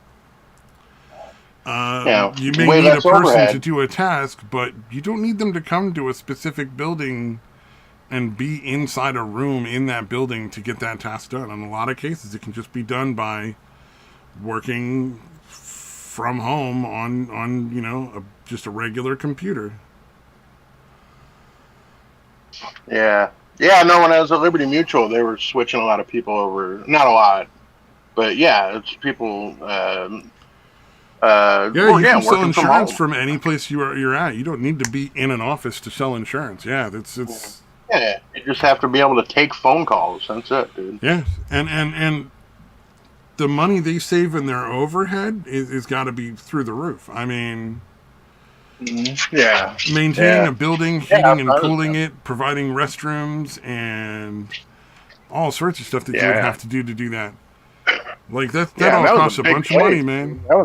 you may need a person to do a task, but you don't need them to come to a specific building and be inside a room in that building to get that task done. In a lot of cases, it can just be done by working from home on just a regular computer. Yeah. Yeah, no, when I was at Liberty Mutual, they were switching a lot of people over. Not a lot, but it's people... you can sell insurance from any place you're at. You don't need to be in an office to sell insurance. Yeah, it's. Yeah, you just have to be able to take phone calls. That's it, dude. Yeah, and the money they save in their overhead is got to be through the roof. I mean, maintaining a building, heating and cooling it, providing restrooms, and all sorts of stuff that you would have to do that. Like that all that costs a bunch of money, man. That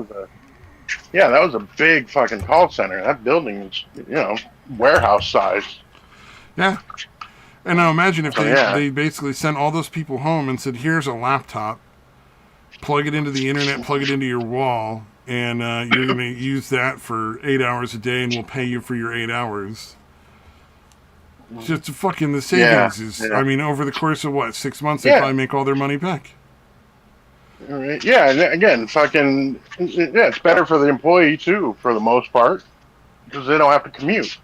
was a big fucking call center. That building was, warehouse size. Yeah. And now imagine if they basically sent all those people home and said, here's a laptop, plug it into the internet, plug it into your wall, and you're going to use that for 8 hours a day, and we'll pay you for your 8 hours. Just fucking the savings is, I mean, over the course of 6 months, they probably make all their money back. Yeah, and again, it's better for the employee, too, for the most part, because they don't have to commute.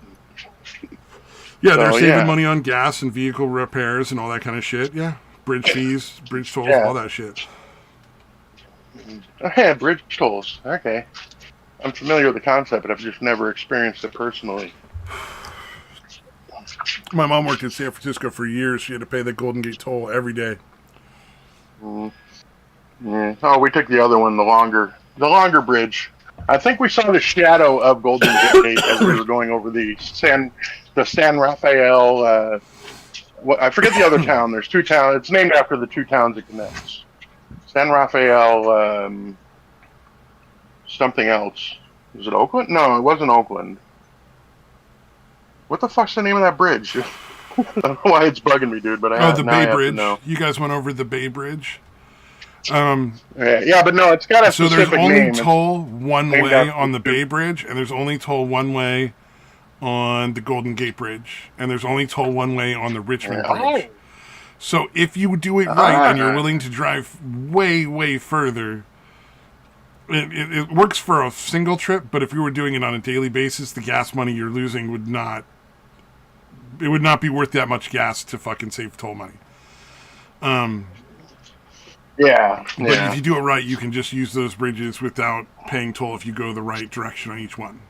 Yeah, they're saving money on gas and vehicle repairs and all that kind of shit. Yeah, bridge fees, bridge tolls, all that shit. Oh, yeah, bridge tolls. Okay. I'm familiar with the concept, but I've just never experienced it personally. My mom worked in San Francisco for years. She had to pay the Golden Gate toll every day. Oh, we took the other one, the longer bridge. I think we saw the shadow of Golden Gate as we were going over the San Rafael. I forget the other town. There's two towns. It's named after the two towns it connects. San Rafael. Something else. Was it Oakland? No, it wasn't Oakland. What the fuck's the name of that bridge? I don't know why it's bugging me, dude. But the Bay Bridge. You guys went over the Bay Bridge. But no, it's got a specific name. So there's only toll one way on the Bay Bridge, and there's only toll one way on the Golden Gate Bridge, and there's only toll one way on the Richmond Bridge. So if you do it right and you're willing to drive way, way further, it works for a single trip, but if you were doing it on a daily basis, the gas money you're losing would not be worth that much gas to fucking save toll money. But if you do it right, you can just use those bridges without paying toll if you go the right direction on each one.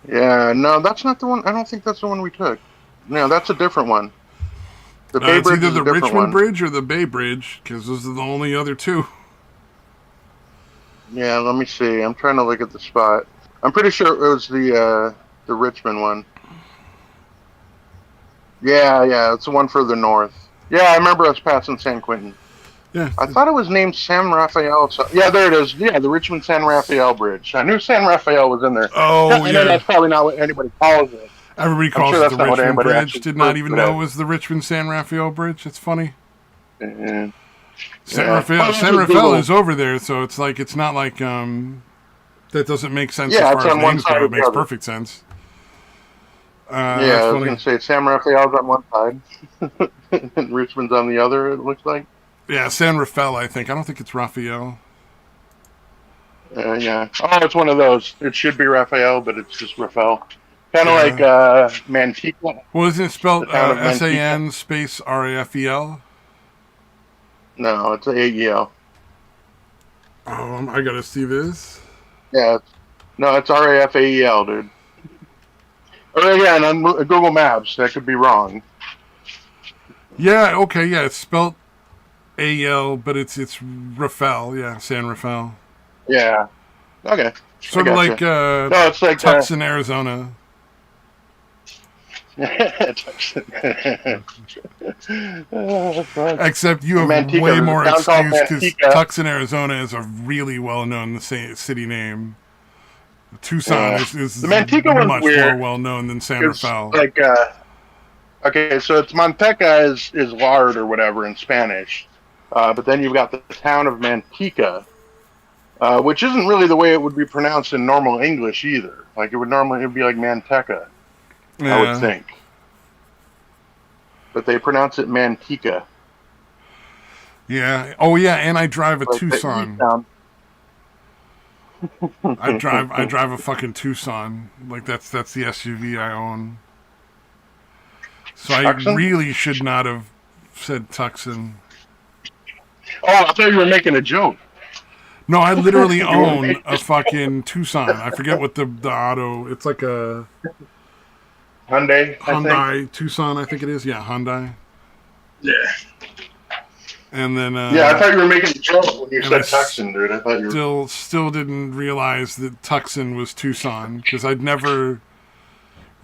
Yeah, no, that's not the one. I don't think that's the one we took. No, that's a different one. The Bay Bridge it's either the Richmond Bridge or the Bay Bridge, because those are the only other two. Yeah, let me see. I'm trying to look at the spot. I'm pretty sure it was the Richmond one. Yeah, it's the one further north. Yeah, I remember us passing San Quentin. Yeah. I thought it was named San Rafael. Yeah, there it is. Yeah, the Richmond San Rafael Bridge. I knew San Rafael was in there. Oh, I know that's probably not what anybody calls it. Everybody calls it the Richmond Bridge. Did not even know it was the Richmond San Rafael Bridge. That's funny. Mm-hmm. San Rafael is over there, so it's not like that doesn't make sense as far as names go. It makes perfect sense. I was going to say San Rafael's on one side, and Richmond's on the other, it looks like. Yeah, San Rafael, I think. I don't think it's Raphael. Yeah. Oh, it's one of those. It should be Raphael, but it's just Rafael. Kind of like Manteca. Well, isn't it spelled SAN space RAFEL? No, it's AEL. I gotta see this. Yeah. It's RAFAEL, dude. Or again, on Google Maps, that could be wrong. Yeah, okay, yeah, it's spelled AL, but it's Rafael, yeah, San Rafael. Yeah. Okay. Sort of like it's like Tucson, Arizona. Except you have Manteca, way more excuse because Tucson, Arizona is a really well-known city name. Tucson is much more well-known than San Rafael. Like, okay, so it's Manteca is lard or whatever in Spanish. But then you've got the town of Manteca, which isn't really the way it would be pronounced in normal English either. Like it would be like Manteca, I would think. But they pronounce it Manteca. Yeah. Oh yeah, and I drive a Tucson. I drive a fucking Tucson. Like that's the SUV I own. So Tucson? I really should not have said Tucson. Oh, I thought you were making a joke. No, I literally own a fucking Tucson. I forget what the auto. It's like a Hyundai Tucson, I think it is. Yeah, Hyundai. Yeah. And then I thought you were making a joke when you said Tucson, dude. I thought you still didn't realize that Tucson was Tucson because I'd never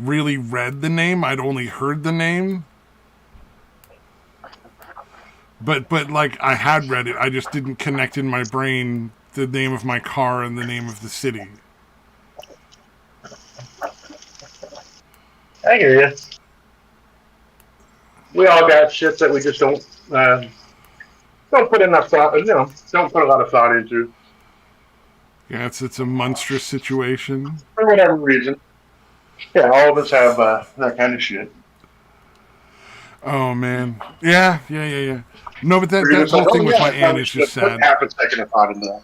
really read the name. I'd only heard the name. But like, I had read it. I just didn't connect in my brain the name of my car and the name of the city. I hear you. We all got shit that we just don't put enough thought. Don't put a lot of thought into. Yeah, it's a monstrous situation. For whatever reason. Yeah, all of us have that kind of shit. Oh, man. Yeah. No, but that whole thing with my aunt is just sad. Half a second of thought into that.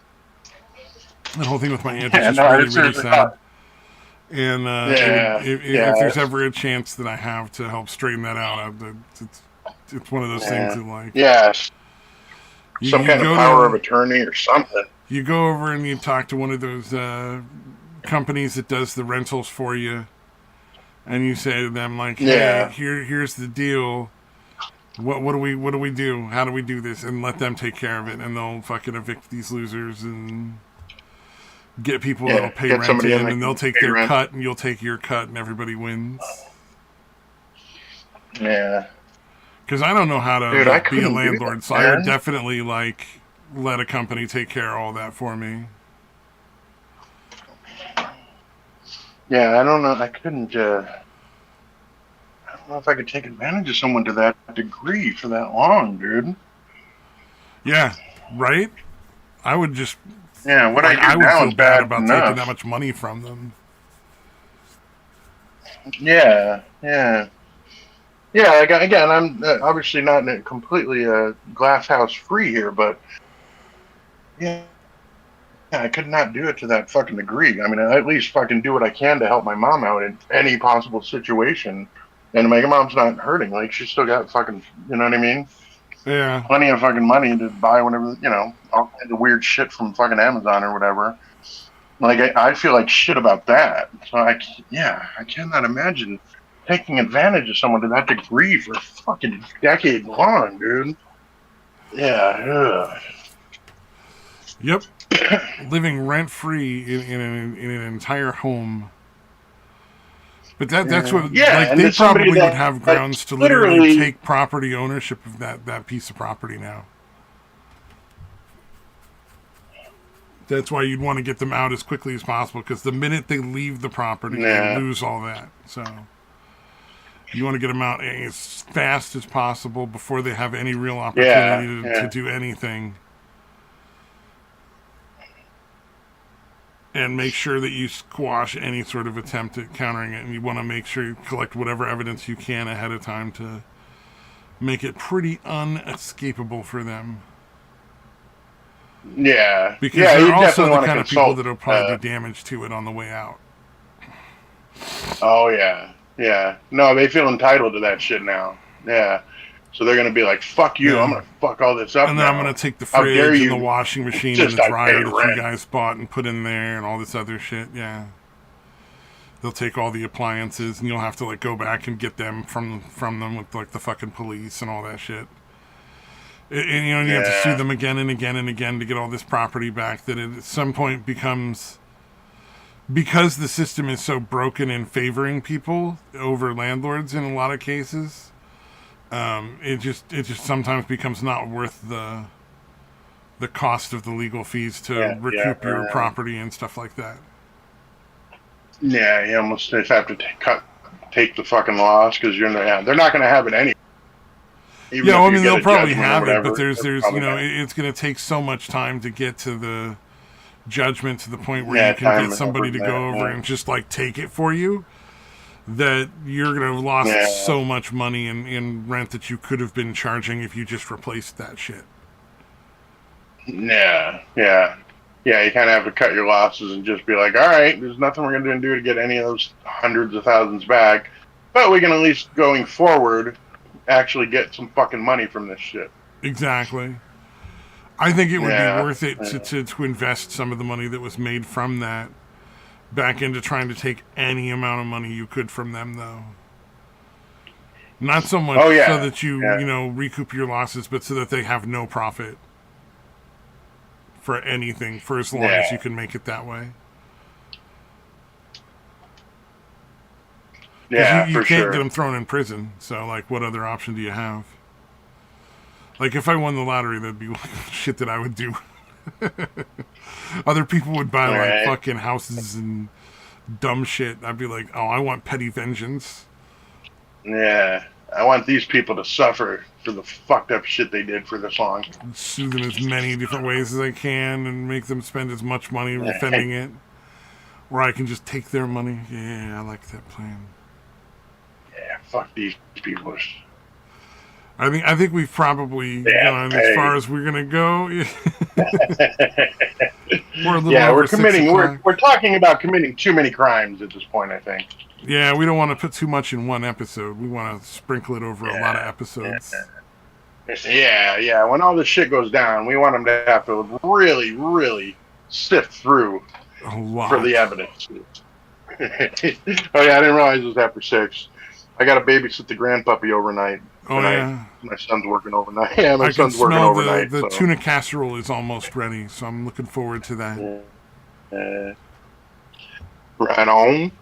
That whole thing with my aunt is just really sad. And if there's ever a chance that I have to help straighten that out, it's one of those things that, like... Yes. Some kind of power of attorney or something. You go over and you talk to one of those companies that does the rentals for you, and you say to them, like, hey, here's the deal. What do we do? How do we do this? And let them take care of it, and they'll fucking evict these losers and get people that'll pay rent in, and they'll take their cut, and you'll take your cut, and everybody wins. Yeah. Because I don't know how to be a landlord, so I would definitely, like, let a company take care of all that for me. Yeah, I don't know. I couldn't... I don't know if I could take advantage of someone to that degree for that long, dude. Yeah, right? I would just... Yeah, what I would feel bad about taking that much money from them. Yeah. Yeah, again, I'm obviously not completely glass house free here, but yeah, I could not do it to that fucking degree. I mean, I at least fucking do what I can to help my mom out in any possible situation. And my mom's not hurting. Like, she's still got fucking, you know what I mean? Yeah. Plenty of fucking money to buy whatever, all kinds of weird shit from fucking Amazon or whatever. Like, I feel like shit about that. So, I cannot imagine taking advantage of someone to that degree for a fucking decade long, dude. Yeah. Yep. Living rent-free in an entire home. But that's what, like, they probably would have grounds to literally take property ownership of that piece of property now. That's why you'd want to get them out as quickly as possible, because the minute they leave the property, they lose all that. So you want to get them out as fast as possible before they have any real opportunity to do anything. And make sure that you squash any sort of attempt at countering it. And you want to make sure you collect whatever evidence you can ahead of time to make it pretty unescapable for them. Yeah. Because they're also the kind of people that will probably do damage to it on the way out. Oh, yeah. Yeah. No, they feel entitled to that shit now. Yeah. So they're going to be like, fuck you, I'm going to fuck all this up. And then I'm going to take the fridge and the washing machine and the dryer that you guys bought and put in there and all this other shit. Yeah. They'll take all the appliances and you'll have to, like, go back and get them from them with, like, the fucking police and all that shit. And you have to sue them again and again and again to get all this property back, that it at some point becomes, because the system is so broken in favoring people over landlords in a lot of cases, it just sometimes becomes not worth the cost of the legal fees to recoup your property and stuff like that. Yeah, you almost have to take the fucking loss, because they're not going to have it anyway. I mean, they'll probably have it, but there's it's going to take so much time to get to the judgment to the point where you can get somebody to go over and just, like, take it for you, that you're going to have lost so much money in rent that you could have been charging if you just replaced that shit. Yeah, you kind of have to cut your losses and just be like, all right, there's nothing we're going to do to get any of those hundreds of thousands back, but we can at least, going forward, actually get some fucking money from this shit. Exactly. I think it would be worth it to invest some of the money that was made from that back into trying to take any amount of money you could from them, though. Not so much so that you recoup your losses, but so that they have no profit for anything for as long as you can make it that way. Yeah, you for can't sure. get them thrown in prison. So, like, what other option do you have? Like, if I won the lottery, that'd be shit that I would do. Other people would buy, like, fucking houses and dumb shit. I'd be like, oh, I want petty vengeance. Yeah. I want these people to suffer for the fucked up shit they did for this long. Sue them as many different ways as I can and make them spend as much money defending it. Or I can just take their money. Yeah, I like that plan. Yeah, fuck these people. I think we've probably gone as far as we're gonna go. We're a little over we're committing. 6 o'clock. We're talking about committing too many crimes at this point, I think. Yeah, we don't want to put too much in one episode. We want to sprinkle it over a lot of episodes. Yeah. When all this shit goes down, we want them to have to really, really sift through a lot for the evidence. Oh yeah, I didn't realize it was after 6. I got to babysit the grandpuppy overnight. Oh yeah, my son's working overnight. Yeah, my son's working overnight. The tuna casserole is almost ready, so I'm looking forward to that. Right on.